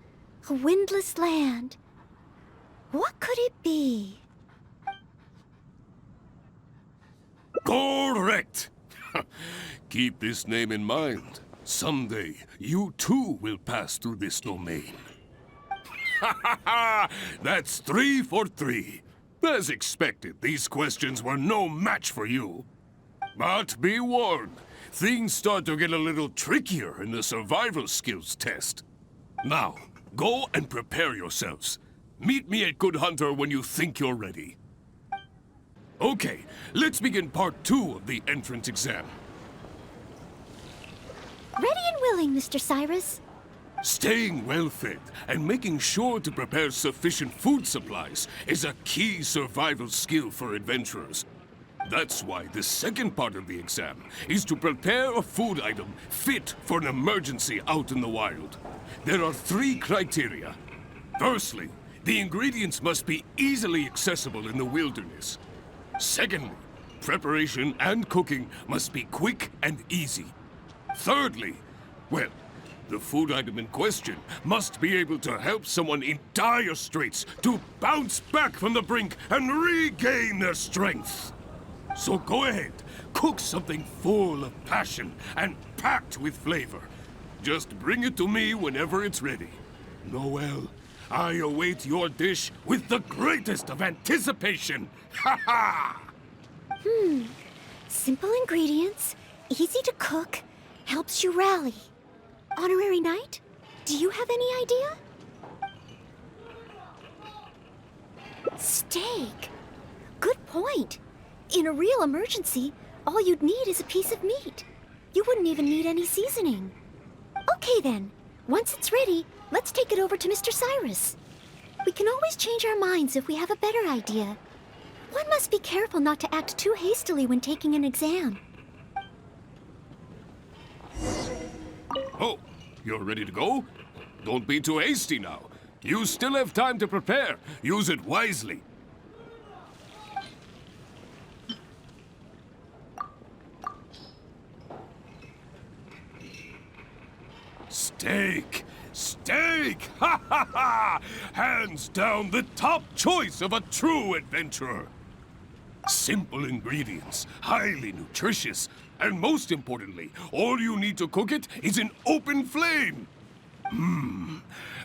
a windless land. What could it be? Correct! Keep this name in mind. Someday, you too will pass through this domain. Ha ha ha! That's 3 for 3. As expected, these questions were no match for you. But be warned, things start to get a little trickier in the survival skills test. Now, go and prepare yourselves. Meet me at Good Hunter when you think you're ready. Okay, let's begin part 2 of the entrance exam. Ready and willing, Mr. Cyrus. Staying well-fed and making sure to prepare sufficient food supplies is a key survival skill for adventurers. That's why the second part of the exam is to prepare a food item fit for an emergency out in the wild. There are 3 criteria. Firstly, the ingredients must be easily accessible in the wilderness. Secondly, preparation and cooking must be quick and easy. Thirdly, well, the food item in question must be able to help someone in dire straits to bounce back from the brink and regain their strength. So go ahead, cook something full of passion and packed with flavor. Just bring it to me whenever it's ready. Noel, I await your dish with the greatest of anticipation. Ha ha! Simple ingredients, easy to cook, helps you rally. Honorary Knight? Do you have any idea? Steak. Good point. In a real emergency, all you'd need is a piece of meat. You wouldn't even need any seasoning. Okay then. Once it's ready, let's take it over to Mr. Cyrus. We can always change our minds if we have a better idea. One must be careful not to act too hastily when taking an exam. Oh, you're ready to go? Don't be too hasty now. You still have time to prepare. Use it wisely. Steak! Steak! Ha ha ha! Hands down the top choice of a true adventurer. Simple ingredients, highly nutritious, and most importantly, all you need to cook it is an open flame.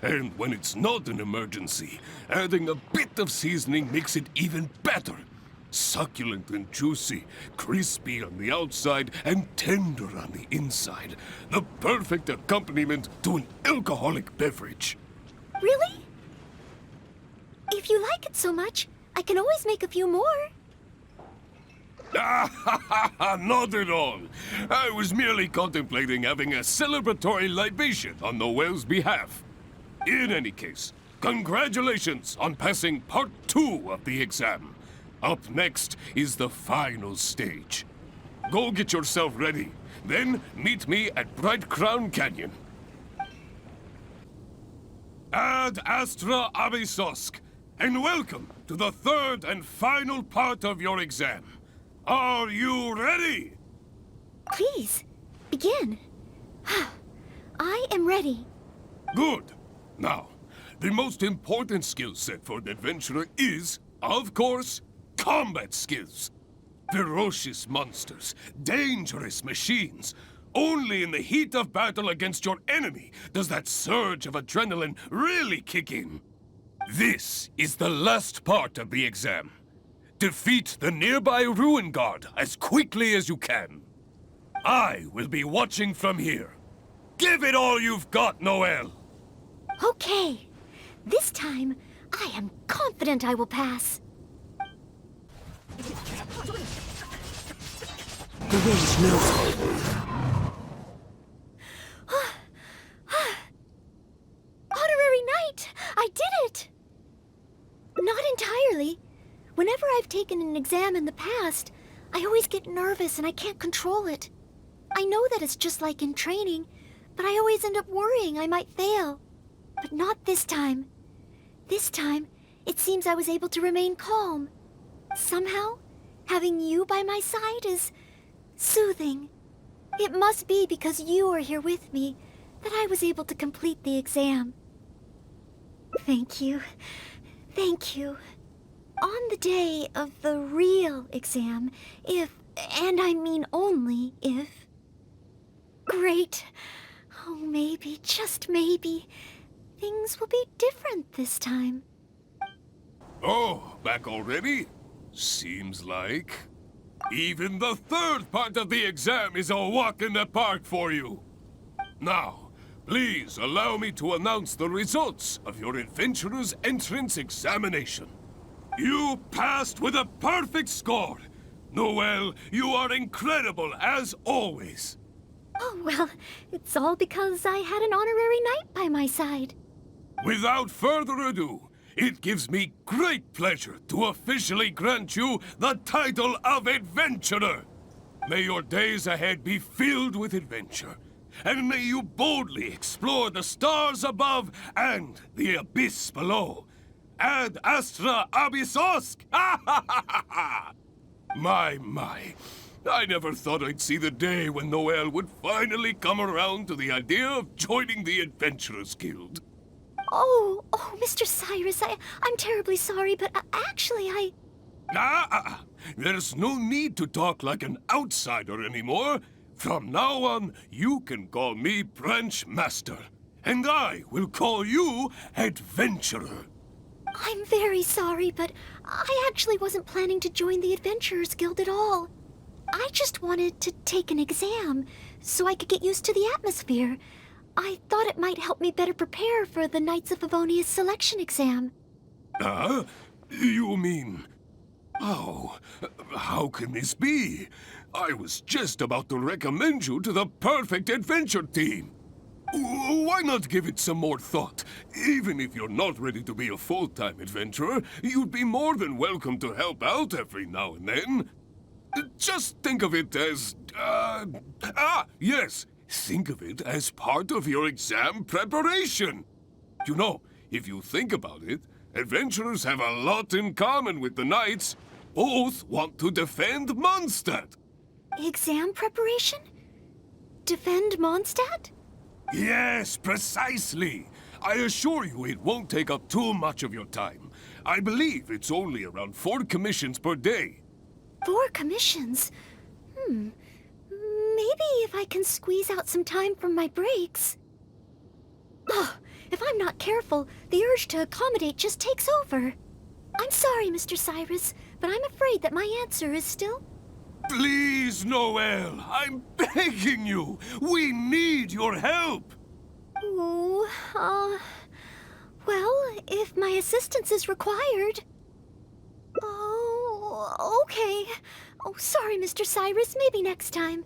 And when it's not an emergency, adding a bit of seasoning makes it even better. Succulent and juicy, crispy on the outside and tender on the inside. The perfect accompaniment to an alcoholic beverage. Really? If you like it so much, I can always make a few more. Not at all. I was merely contemplating having a celebratory libation on Noel's behalf. In any case, congratulations on passing part 2 of the exam. Up next is the final stage. Go get yourself ready. Then meet me at Bright Crown Canyon. Ad Astra Abysosk, and welcome to the 3rd and final part of your exam. Are you ready? Please, begin. I am ready. Good. Now, the most important skill set for an adventurer is, of course, combat skills. Ferocious monsters, dangerous machines. Only in the heat of battle against your enemy does that surge of adrenaline really kick in. This is the last part of the exam. Defeat the nearby ruin guard as quickly as you can. I will be watching from here. Give it all you've got, Noel. Okay. This time, I am confident I will pass. The wind's no. Honorary Knight! I did it! Not entirely. Whenever I've taken an exam in the past, I always get nervous and I can't control it. I know that it's just like in training, but I always end up worrying I might fail. But not this time. This time, it seems I was able to remain calm. Somehow, having you by my side is soothing. It must be because you are here with me that I was able to complete the exam. Thank you. Thank you. On the day of the real exam, if, and I mean only if... Great. Oh, maybe, just maybe, things will be different this time. Oh, back already? Seems like. Even the 3rd part of the exam is a walk in the park for you. Now, please allow me to announce the results of your adventurer's entrance examination. You passed with a perfect score. Noel, you are incredible as always. Oh, well, it's all because I had an honorary knight by my side. Without further ado, it gives me great pleasure to officially grant you the title of Adventurer. May your days ahead be filled with adventure, and may you boldly explore the stars above and the abyss below. Ad Astra Abysosk! My. I never thought I'd see the day when Noel would finally come around to the idea of joining the Adventurers Guild. Oh, Mr. Cyrus, I'm terribly sorry, but actually There's no need to talk like an outsider anymore. From now on, you can call me Branch Master, and I will call you Adventurer. I'm very sorry, but I actually wasn't planning to join the Adventurers Guild at all. I just wanted to take an exam so I could get used to the atmosphere. I thought it might help me better prepare for the Knights of Favonius selection exam. You mean... Oh, how can this be? I was just about to recommend you to the perfect adventure team. Why not give it some more thought? Even if you're not ready to be a full-time adventurer, you'd be more than welcome to help out every now and then. Just think of it as... yes! Think of it as part of your exam preparation. You know, if you think about it, adventurers have a lot in common with the knights. Both want to defend Mondstadt. Exam preparation? Defend Mondstadt? Yes, precisely. I assure you it won't take up too much of your time. I believe it's only around 4 commissions per day. 4 commissions? Maybe if I can squeeze out some time from my breaks. Oh, if I'm not careful, the urge to accommodate just takes over. I'm sorry, Mr. Cyrus, but I'm afraid that my answer is still... Please, Noel, I'm begging you. We need your help. Oh, well, if my assistance is required... Oh, okay. Oh, sorry, Mr. Cyrus, maybe next time.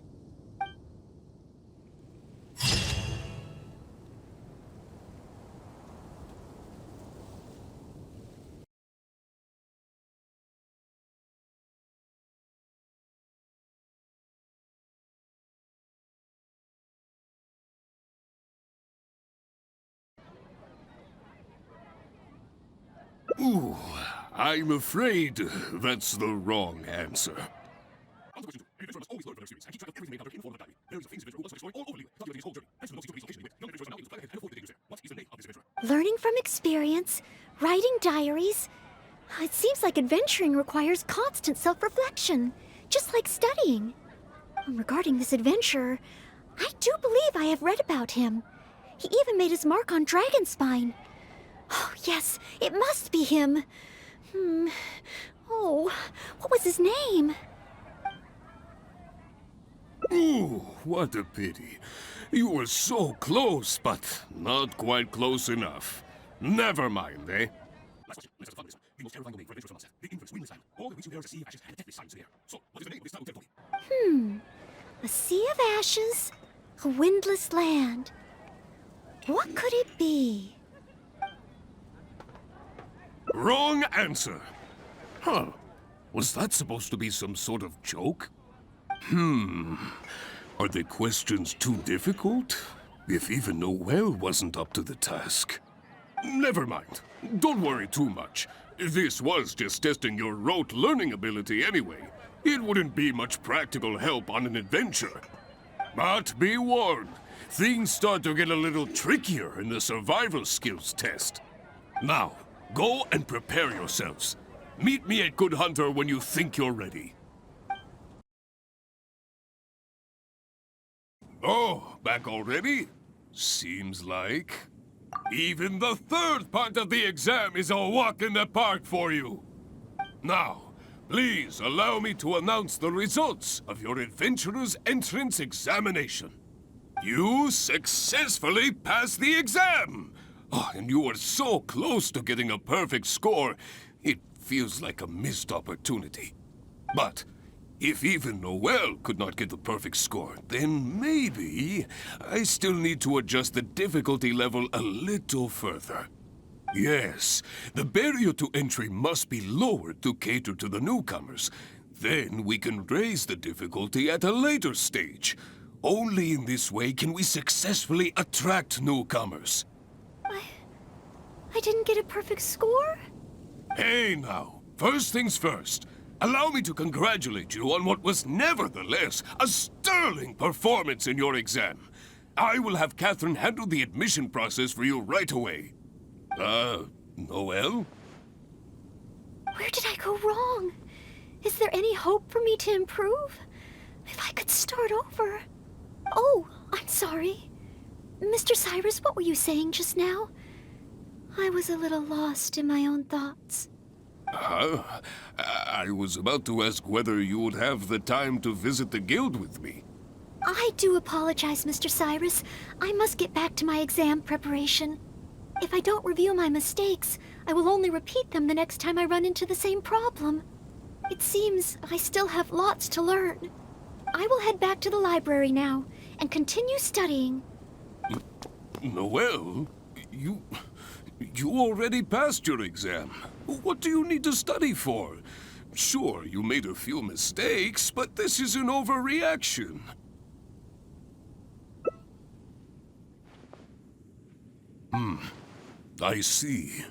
Ooh, I'm afraid that's the wrong answer. Learning from experience, writing diaries. It seems like adventuring requires constant self-reflection, just like studying. Regarding this adventurer, I do believe I have read about him. He even made his mark on Dragonspine. Oh, yes, it must be him. Oh, what was his name? Ooh, what a pity. You were so close, but not quite close enough. Never mind, eh? A sea of ashes, a windless land. What could it be? Wrong answer. Huh. Was that supposed to be some sort of joke? Are the questions too difficult? If even Noel wasn't up to the task. Never mind. Don't worry too much. This was just testing your rote learning ability anyway. It wouldn't be much practical help on an adventure. But be warned, things start to get a little trickier in the survival skills test. Now, go and prepare yourselves. Meet me at Good Hunter when you think you're ready. Oh, back already? Seems like. Even the third part of the exam is a walk in the park for you. Now, please allow me to announce the results of your adventurer's entrance examination. You successfully passed the exam! Oh, and you were so close to getting a perfect score, it feels like a missed opportunity. But if even Noel could not get the perfect score, then maybe I still need to adjust the difficulty level a little further. Yes, the barrier to entry must be lowered to cater to the newcomers. Then we can raise the difficulty at a later stage. Only in this way can we successfully attract newcomers. I didn't get a perfect score? Hey now, first things first. Allow me to congratulate you on what was nevertheless a sterling performance in your exam. I will have Catherine handle the admission process for you right away. Noel? Where did I go wrong? Is there any hope for me to improve? If I could start over. Oh, I'm sorry. Mr. Cyrus, what were you saying just now? I was a little lost in my own thoughts. I was about to ask whether you would have the time to visit the guild with me. I do apologize, Mr. Cyrus. I must get back to my exam preparation. If I don't review my mistakes, I will only repeat them the next time I run into the same problem. It seems I still have lots to learn. I will head back to the library now and continue studying. Noel, you already passed your exam. What do you need to study for? Sure, you made a few mistakes, but this is an overreaction. I see.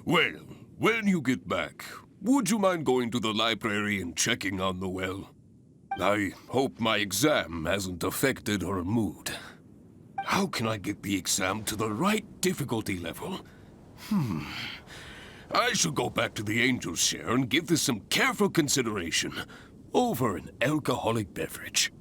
Well, when you get back, would you mind going to the library and checking on Noel? I hope my exam hasn't affected her mood. How can I get the exam to the right difficulty level? I should go back to the Angel's Share and give this some careful consideration over an alcoholic beverage.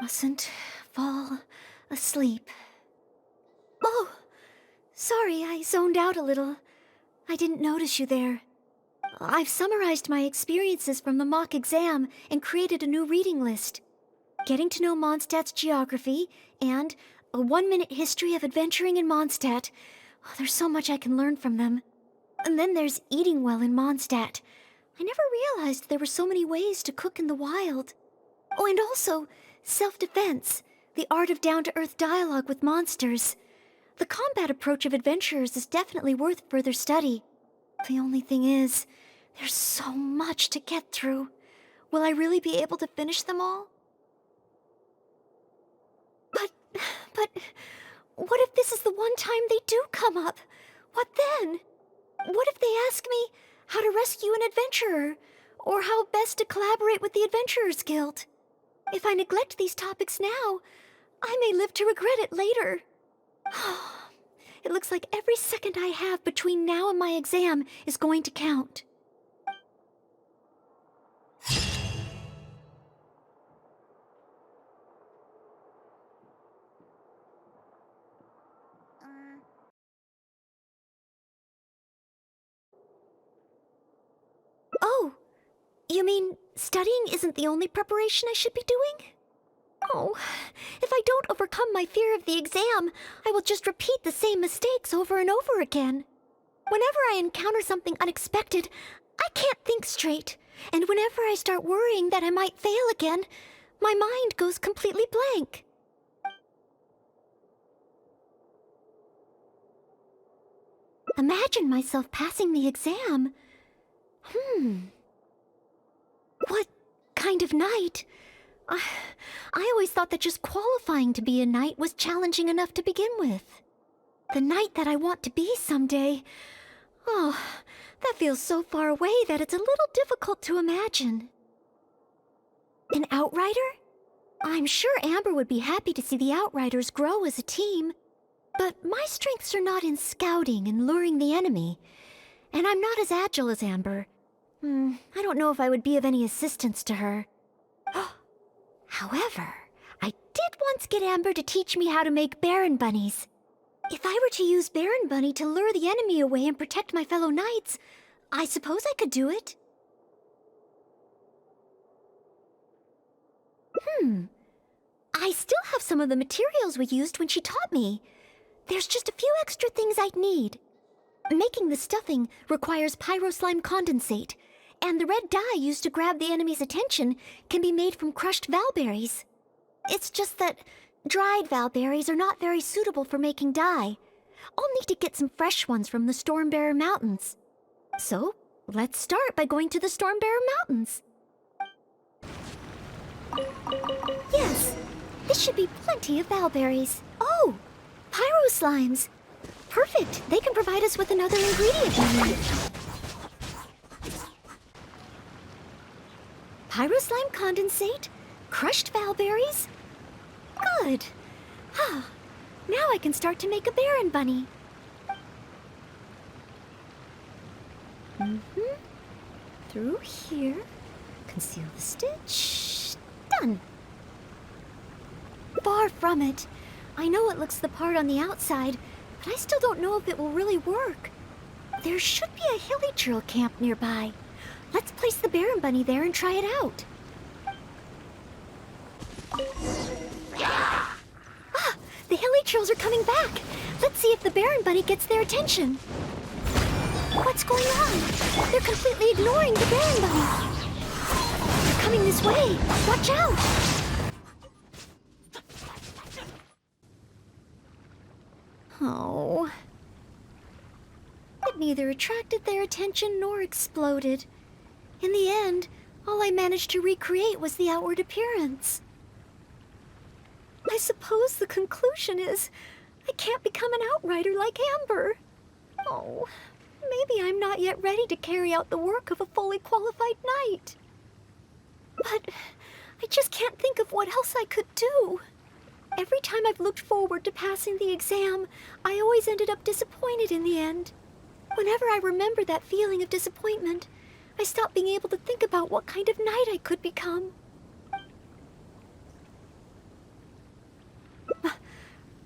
Mustn't fall asleep. Oh, sorry, I zoned out a little. I didn't notice you there. I've summarized my experiences from the mock exam and created a new reading list. Getting to know Mondstadt's geography and a 1-minute history of adventuring in Mondstadt. Oh, there's so much I can learn from them. And then there's eating well in Mondstadt. I never realized there were so many ways to cook in the wild. Oh, and also self-defense, the art of down-to-earth dialogue with monsters. The combat approach of adventurers is definitely worth further study. The only thing is, there's so much to get through. Will I really be able to finish them all? But, what if this is the one time they do come up? What then? What if they ask me how to rescue an adventurer, or how best to collaborate with the Adventurers Guild? If I neglect these topics now, I may live to regret it later. It looks like every second I have between now and my exam is going to count. Oh, you mean studying isn't the only preparation I should be doing? Oh, if I don't overcome my fear of the exam, I will just repeat the same mistakes over and over again. Whenever I encounter something unexpected, I can't think straight. And whenever I start worrying that I might fail again, my mind goes completely blank. Imagine myself passing the exam. What kind of knight? I always thought that just qualifying to be a knight was challenging enough to begin with. The knight that I want to be someday. Oh, that feels so far away that it's a little difficult to imagine. An outrider? I'm sure Amber would be happy to see the outriders grow as a team. But my strengths are not in scouting and luring the enemy. And I'm not as agile as Amber. I don't know if I would be of any assistance to her. However, I did once get Amber to teach me how to make Baron bunnies. If I were to use Baron Bunny to lure the enemy away and protect my fellow knights, I suppose I could do it. I still have some of the materials we used when she taught me. There's just a few extra things I'd need. Making the stuffing requires pyroslime condensate, and the red dye used to grab the enemy's attention can be made from crushed valberries. It's just that dried valberries are not very suitable for making dye. I'll need to get some fresh ones from the Stormbearer Mountains. So, let's start by going to the Stormbearer Mountains. Yes, this should be plenty of valberries. Oh, pyroslimes. Perfect, they can provide us with another ingredient we need. Pyroslime condensate, crushed valberries. Good. Now I can start to make a Baron bunny. Through here. Conceal the stitch. Done. Far from it. I know it looks the part on the outside, but I still don't know if it will really work. There should be a hilly trail camp nearby. Let's place the Baron bunny there and try it out. The hilly trails are coming back. Let's see if the Baron bunny gets their attention. What's going on? They're completely ignoring the Baron bunny. They're coming this way. Watch out! Oh. It neither attracted their attention nor exploded. In the end, all I managed to recreate was the outward appearance. I suppose the conclusion is I can't become an outrider like Amber. Oh, maybe I'm not yet ready to carry out the work of a fully qualified knight. But I just can't think of what else I could do. Every time I've looked forward to passing the exam, I always ended up disappointed in the end. Whenever I remember that feeling of disappointment, I stop being able to think about what kind of knight I could become.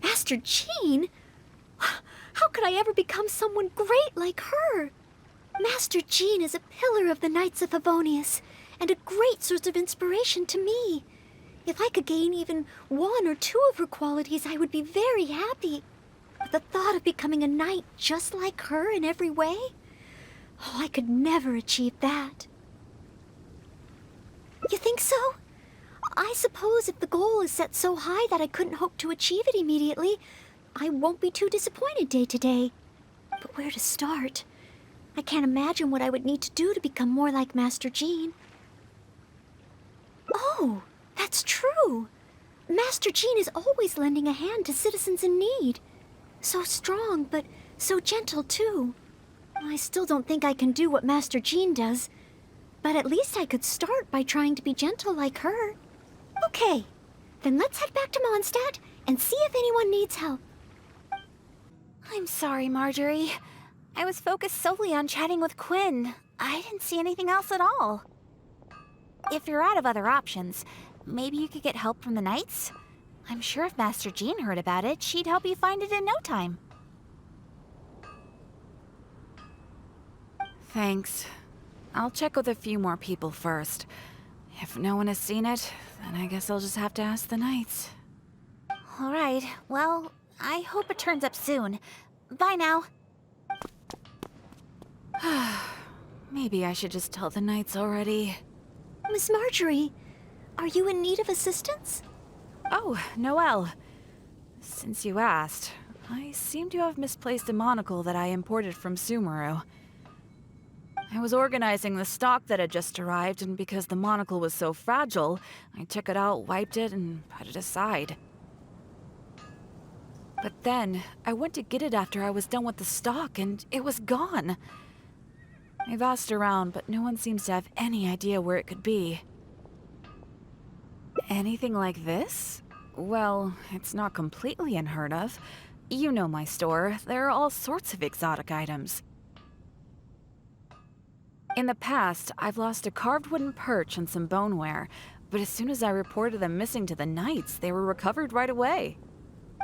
Master Jean? How could I ever become someone great like her? Master Jean is a pillar of the Knights of Favonius, and a great source of inspiration to me. If I could gain even one or two of her qualities, I would be very happy. But the thought of becoming a knight just like her in every way? Oh, I could never achieve that. You think so? I suppose if the goal is set so high that I couldn't hope to achieve it immediately, I won't be too disappointed day to day. But where to start? I can't imagine what I would need to do to become more like Master Jean. Oh, that's true. Master Jean is always lending a hand to citizens in need. So strong, but so gentle too. I still don't think I can do what Master Jean does, but at least I could start by trying to be gentle like her. Okay, then let's head back to Mondstadt and see if anyone needs help. I'm sorry, Marjorie. I was focused solely on chatting with Quinn. I didn't see anything else at all. If you're out of other options, maybe you could get help from the Knights? I'm sure if Master Jean heard about it, she'd help you find it in no time. Thanks. I'll check with a few more people first. If no one has seen it, then I guess I'll just have to ask the Knights. All right, well, I hope it turns up soon. Bye now. Maybe I should just tell the Knights already. Miss Marjorie, are you in need of assistance? Oh, Noelle. Since you asked, I seem to have misplaced a monocle that I imported from Sumeru. I was organizing the stock that had just arrived, and because the monocle was so fragile, I took it out, wiped it, and put it aside. But then, I went to get it after I was done with the stock, and it was gone. I've asked around, but no one seems to have any idea where it could be. Anything like this? Well, it's not completely unheard of. You know my store. There are all sorts of exotic items. In the past, I've lost a carved wooden perch and some boneware, but as soon as I reported them missing to the Knights, they were recovered right away.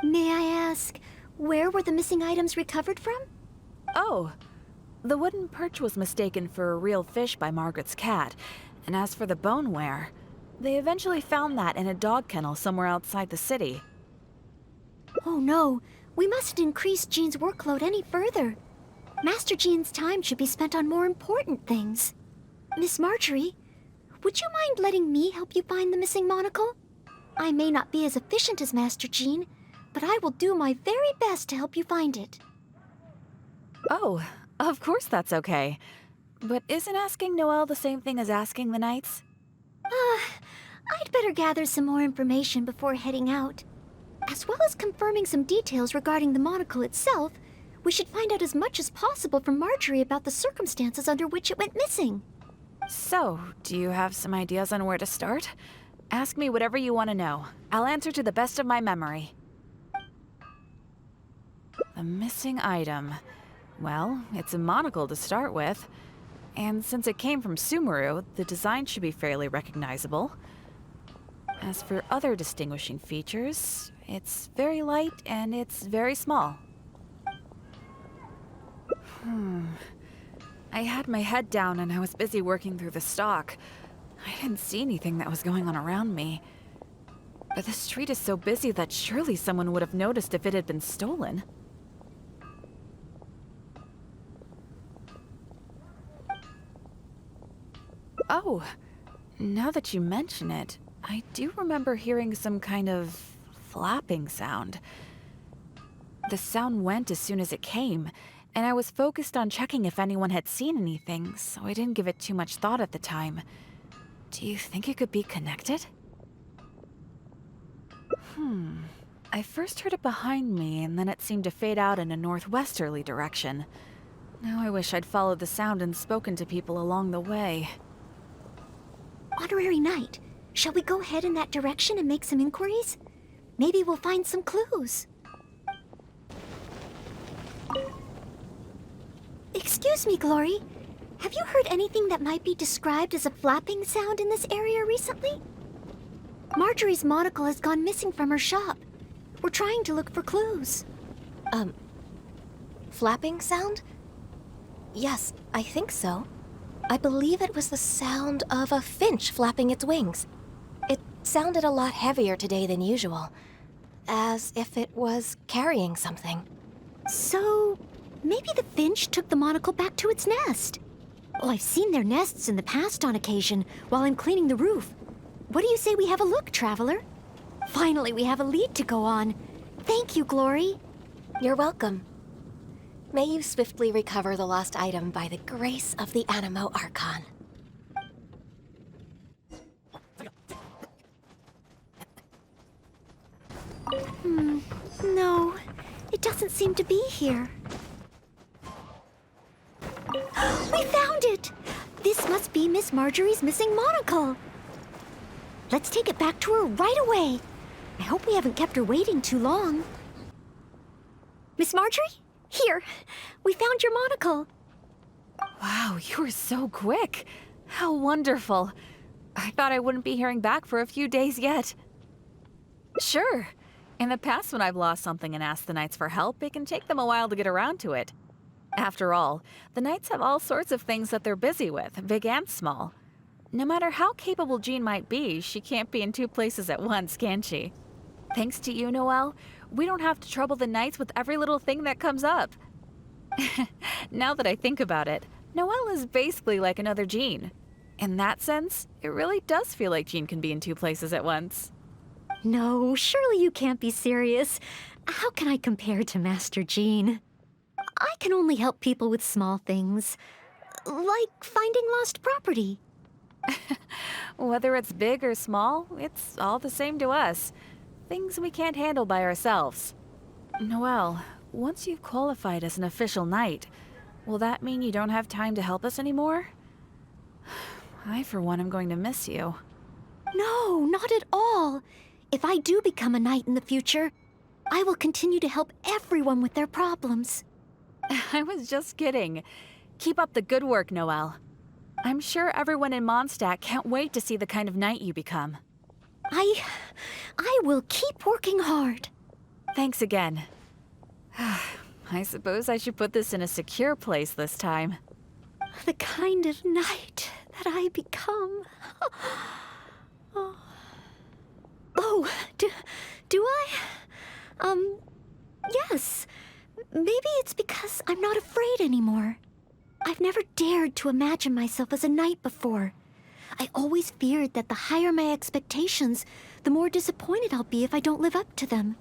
May I ask, where were the missing items recovered from? Oh, the wooden perch was mistaken for a real fish by Margaret's cat, and as for the boneware, they eventually found that in a dog kennel somewhere outside the city. Oh no, we mustn't increase Jean's workload any further. Master Jean's time should be spent on more important things. Miss Marjorie, would you mind letting me help you find the missing monocle? I may not be as efficient as Master Jean, but I will do my very best to help you find it. Oh, of course that's okay. But isn't asking Noelle the same thing as asking the Knights? I'd better gather some more information before heading out. As well as confirming some details regarding the monocle itself, we should find out as much as possible from Marjorie about the circumstances under which it went missing. So, do you have some ideas on where to start? Ask me whatever you want to know. I'll answer to the best of my memory. The missing item. Well, it's a monocle to start with. And since it came from Sumeru, the design should be fairly recognizable. As for other distinguishing features, it's very light and it's very small. I had my head down and I was busy working through the stock. I didn't see anything that was going on around me. But the street is so busy that surely someone would have noticed if it had been stolen. Oh, now that you mention it, I do remember hearing some kind of flapping sound. The sound went as soon as it came, and I was focused on checking if anyone had seen anything, so I didn't give it too much thought at the time. Do you think it could be connected? I first heard it behind me, and then it seemed to fade out in a northwesterly direction. Now I wish I'd followed the sound and spoken to people along the way. Honorary Knight, shall we go head in that direction and make some inquiries? Maybe we'll find some clues. Excuse me, Glory. Have you heard anything that might be described as a flapping sound in this area recently? Marjorie's monocle has gone missing from her shop. We're trying to look for clues. Flapping sound? Yes, I think so. I believe it was the sound of a finch flapping its wings. It sounded a lot heavier today than usual, as if it was carrying something. So, maybe the finch took the monocle back to its nest. Well, I've seen their nests in the past on occasion while I'm cleaning the roof. What do you say we have a look, Traveler? Finally, we have a lead to go on. Thank you, Glory. You're welcome. May you swiftly recover the lost item by the grace of the Animo Archon. No, it doesn't seem to be here. We found it! This must be Miss Marjorie's missing monocle. Let's take it back to her right away. I hope we haven't kept her waiting too long. Miss Marjorie? Here, we found your monocle. Wow, you were so quick. How wonderful. I thought I wouldn't be hearing back for a few days yet. Sure. In the past, when I've lost something and asked the Knights for help, it can take them a while to get around to it. After all, the Knights have all sorts of things that they're busy with, big and small. No matter how capable Jean might be, she can't be in two places at once, can she? Thanks to you, Noelle, we don't have to trouble the Knights with every little thing that comes up. Now that I think about it, Noelle is basically like another Jean. In that sense, it really does feel like Jean can be in two places at once. No, surely you can't be serious. How can I compare to Master Jean? I can only help people with small things, like finding lost property. Whether it's big or small, it's all the same to us. Things we can't handle by ourselves. Noelle, once you've qualified as an official knight, will that mean you don't have time to help us anymore? I, for one, am going to miss you. No, not at all. If I do become a knight in the future, I will continue to help everyone with their problems. I was just kidding. Keep up the good work, Noelle. I'm sure everyone in Mondstadt can't wait to see the kind of knight you become. I will keep working hard. Thanks again. I suppose I should put this in a secure place this time. The kind of knight that I become. Oh, do I? Yes. Maybe it's because I'm not afraid anymore. I've never dared to imagine myself as a knight before. I always feared that the higher my expectations, the more disappointed I'll be if I don't live up to them.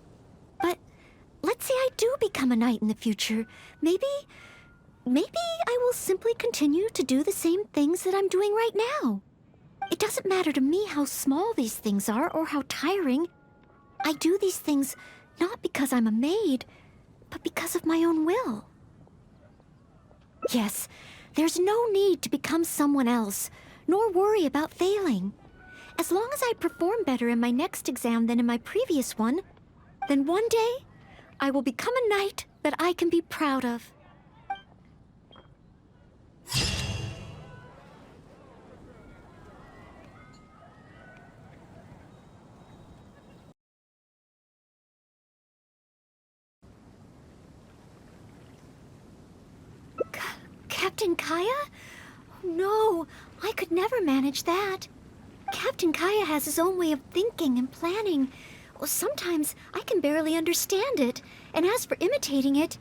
But let's say I do become a knight in the future. Maybe I will simply continue to do the same things that I'm doing right now. It doesn't matter to me how small these things are or how tiring. I do these things not because I'm a maid, but because of my own will. Yes, there's no need to become someone else, nor worry about failing. As long as I perform better in my next exam than in my previous one, then one day I will become a knight that I can be proud of. Captain Kaya? No, I could never manage that. Captain Kaya has his own way of thinking and planning. Well, sometimes I can barely understand it. And as for imitating it,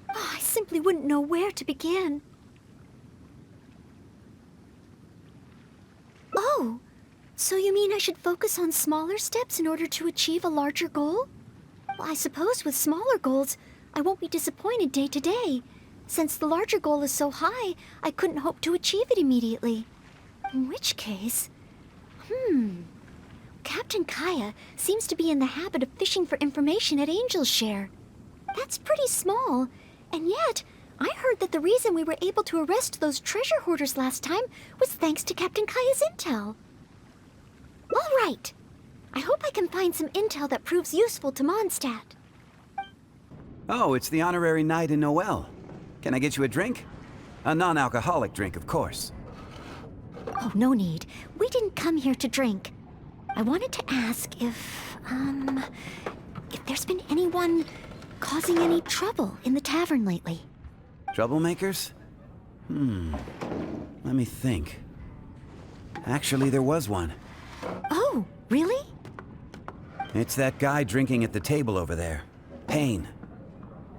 I simply wouldn't know where to begin. Oh, so you mean I should focus on smaller steps in order to achieve a larger goal? Well, I suppose with smaller goals, I won't be disappointed day to day. Since the larger goal is so high, I couldn't hope to achieve it immediately. In which case... Captain Kaya seems to be in the habit of fishing for information at Angel's Share. That's pretty small, and yet I heard that the reason we were able to arrest those treasure hoarders last time was thanks to Captain Kaya's intel. All right. I hope I can find some intel that proves useful to Mondstadt. Oh, it's the honorary knight in Noel. Can I get you a drink? A non-alcoholic drink, of course. Oh, no need. We didn't come here to drink. I wanted to ask if there's been anyone causing any trouble in the tavern lately. Troublemakers? Let me think. Actually, there was one. Oh, really? It's that guy drinking at the table over there. Payne.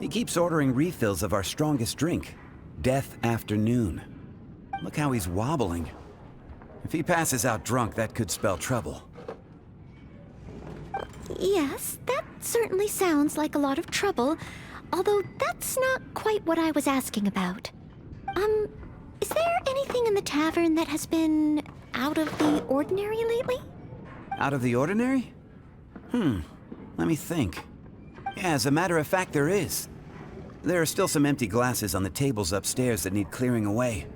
He keeps ordering refills of our strongest drink, Death Afternoon. Look how he's wobbling. If he passes out drunk, that could spell trouble. Yes, that certainly sounds like a lot of trouble, although that's not quite what I was asking about. Is there anything in the tavern that has been out of the ordinary lately? Out of the ordinary? Let me think. Yeah, as a matter of fact, there is. There are still some empty glasses on the tables upstairs that need clearing away.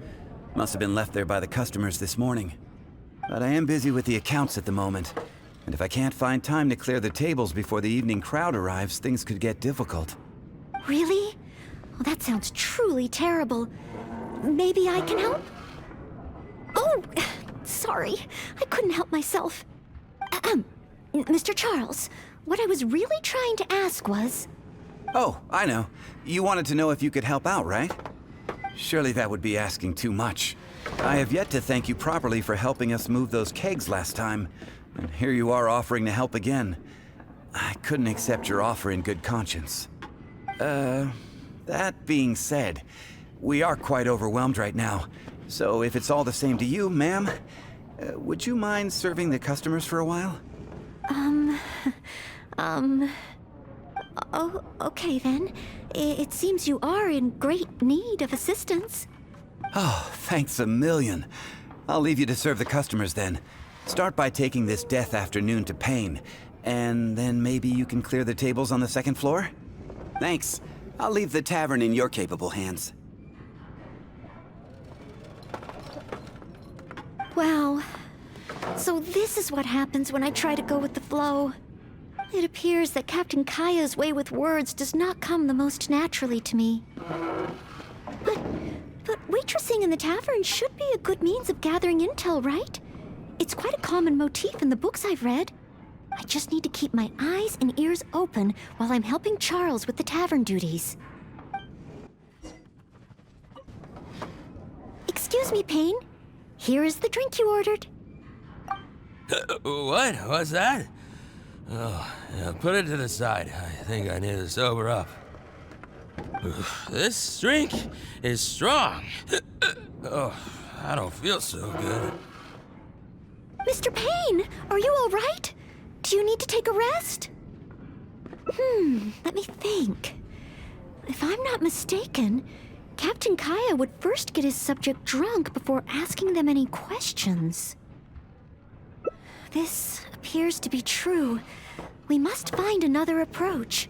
Must have been left there by the customers this morning. But I am busy with the accounts at the moment. And if I can't find time to clear the tables before the evening crowd arrives, things could get difficult. Really? Well, that sounds truly terrible. Maybe I can help? Oh, sorry. I couldn't help myself. Mr. Charles, what I was really trying to ask was... Oh, I know. You wanted to know if you could help out, right? Surely that would be asking too much. I have yet to thank you properly for helping us move those kegs last time. And here you are offering to help again. I couldn't accept your offer in good conscience. That being said, we are quite overwhelmed right now. So if it's all the same to you, ma'am, would you mind serving the customers for a while? Oh, okay then. It seems you are in great need of assistance. Oh, thanks a million. I'll leave you to serve the customers then. Start by taking this Death Afternoon to Payne, and then maybe you can clear the tables on the second floor? Thanks. I'll leave the tavern in your capable hands. Wow. So this is what happens when I try to go with the flow. It appears that Captain Kaya's way with words does not come the most naturally to me. But waitressing in the tavern should be a good means of gathering intel, right? It's quite a common motif in the books I've read. I just need to keep my eyes and ears open while I'm helping Charles with the tavern duties. Excuse me, Payne. Here is the drink you ordered. What? What's that? Oh, yeah, put it to the side. I think I need to sober up. This drink is strong. Oh, I don't feel so good. Mr. Payne, are you all right? Do you need to take a rest? Let me think. If I'm not mistaken, Captain Kaya would first get his subject drunk before asking them any questions. This appears to be true. We must find another approach.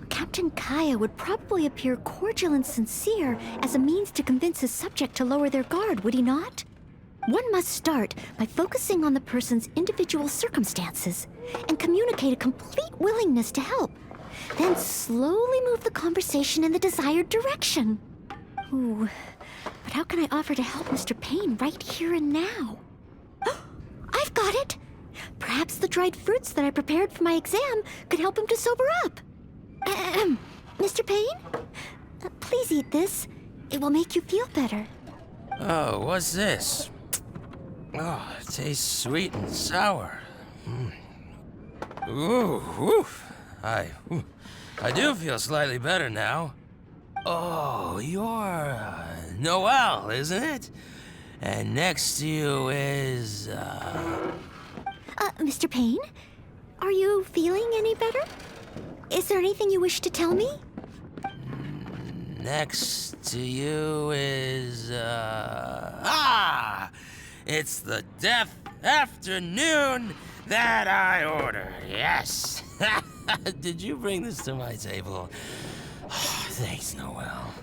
Captain Kaya would probably appear cordial and sincere as a means to convince his subject to lower their guard, would he not? One must start by focusing on the person's individual circumstances and communicate a complete willingness to help. Then slowly move the conversation in the desired direction. Ooh, but how can I offer to help Mr. Payne right here and now? I've got it! Perhaps the dried fruits that I prepared for my exam could help him to sober up. Mr. Payne? Please eat this. It will make you feel better. Oh, what's this? Oh, it tastes sweet and sour. Ooh, woof. I do feel slightly better now. Oh, you're Noelle, isn't it? And next to you is, Mr. Payne? Are you feeling any better? Is there anything you wish to tell me? Next to you is, it's the death afternoon that I ordered, yes. Did you bring this to my table? Oh, thanks, Noelle.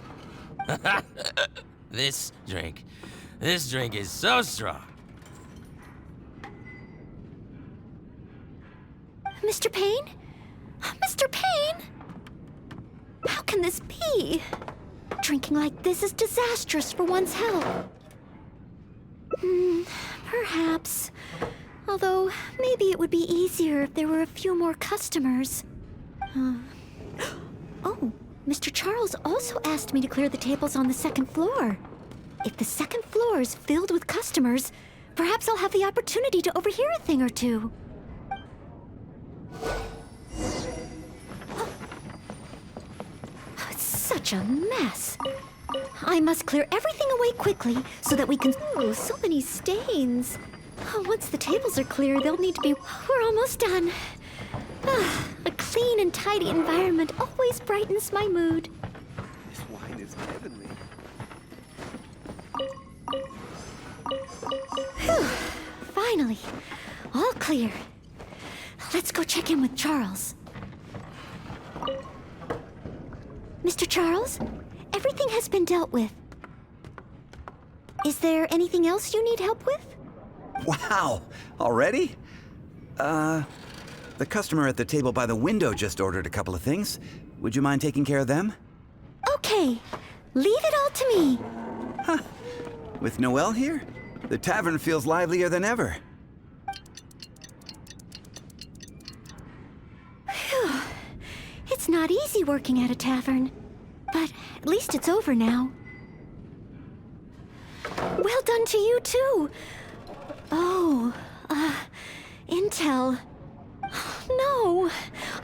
This drink is so strong. Mr. Payne? Mr. Payne? How can this be? Drinking like this is disastrous for one's health. Perhaps. Although, maybe it would be easier if there were a few more customers. Oh, Mr. Charles also asked me to clear the tables on the second floor. If the second floor is filled with customers, perhaps I'll have the opportunity to overhear a thing or two. It's such a mess. I must clear everything away quickly so that we can... Oh, so many stains. Once the tables are clear, they'll need to be... We're almost done. A clean and tidy environment always brightens my mood. This wine is heavenly. Whew. Finally, all clear. Let's go check in with Charles. Mr. Charles, everything has been dealt with. Is there anything else you need help with? Wow! Already? The customer at the table by the window just ordered a couple of things. Would you mind taking care of them? Okay. Leave it all to me. Huh. With Noelle here, the tavern feels livelier than ever. Phew. It's not easy working at a tavern, but at least it's over now. Well done to you, too. Oh, intel. No,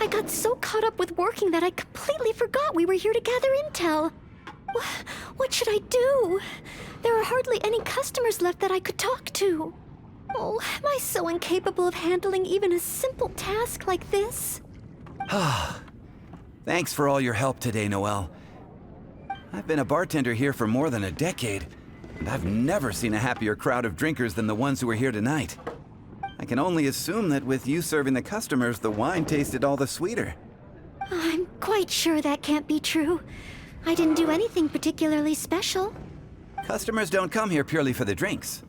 I got so caught up with working that I completely forgot we were here to gather intel. What should I do? There are hardly any customers left that I could talk to. Oh, am I so incapable of handling even a simple task like this? Thanks for all your help today, Noelle. I've been a bartender here for more than a decade, and I've never seen a happier crowd of drinkers than the ones who are here tonight. I can only assume that with you serving the customers, the wine tasted all the sweeter. I'm quite sure that can't be true. I didn't do anything particularly special. Customers don't come here purely for the drinks.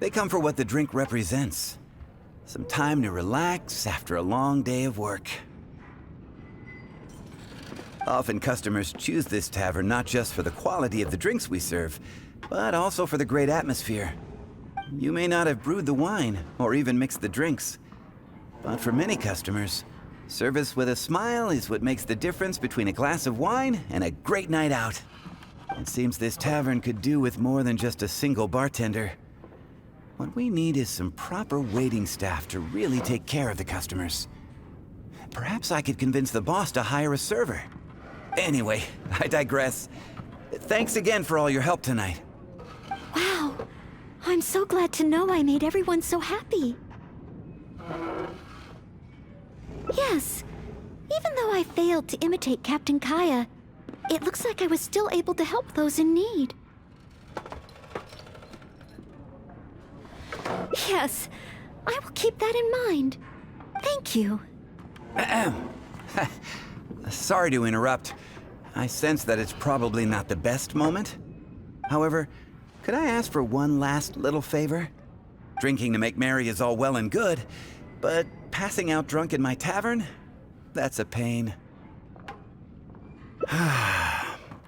They come for what the drink represents. Some time to relax after a long day of work. Often customers choose this tavern not just for the quality of the drinks we serve, but also for the great atmosphere. You may not have brewed the wine, or even mixed the drinks. But for many customers, service with a smile is what makes the difference between a glass of wine and a great night out. It seems this tavern could do with more than just a single bartender. What we need is some proper waiting staff to really take care of the customers. Perhaps I could convince the boss to hire a server. Anyway, I digress. Thanks again for all your help tonight. Wow. I'm so glad to know I made everyone so happy. Yes, even though I failed to imitate Captain Kaya, it looks like I was still able to help those in need. Yes, I will keep that in mind. Thank you. Sorry to interrupt. I sense that it's probably not the best moment. However, Could I ask for one last little favor? Drinking to make merry is all well and good, but passing out drunk in my tavern? That's a pain.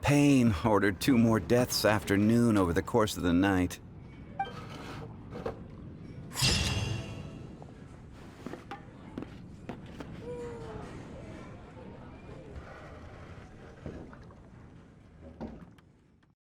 Pain ordered 2 more deaths after noon over the course of the night.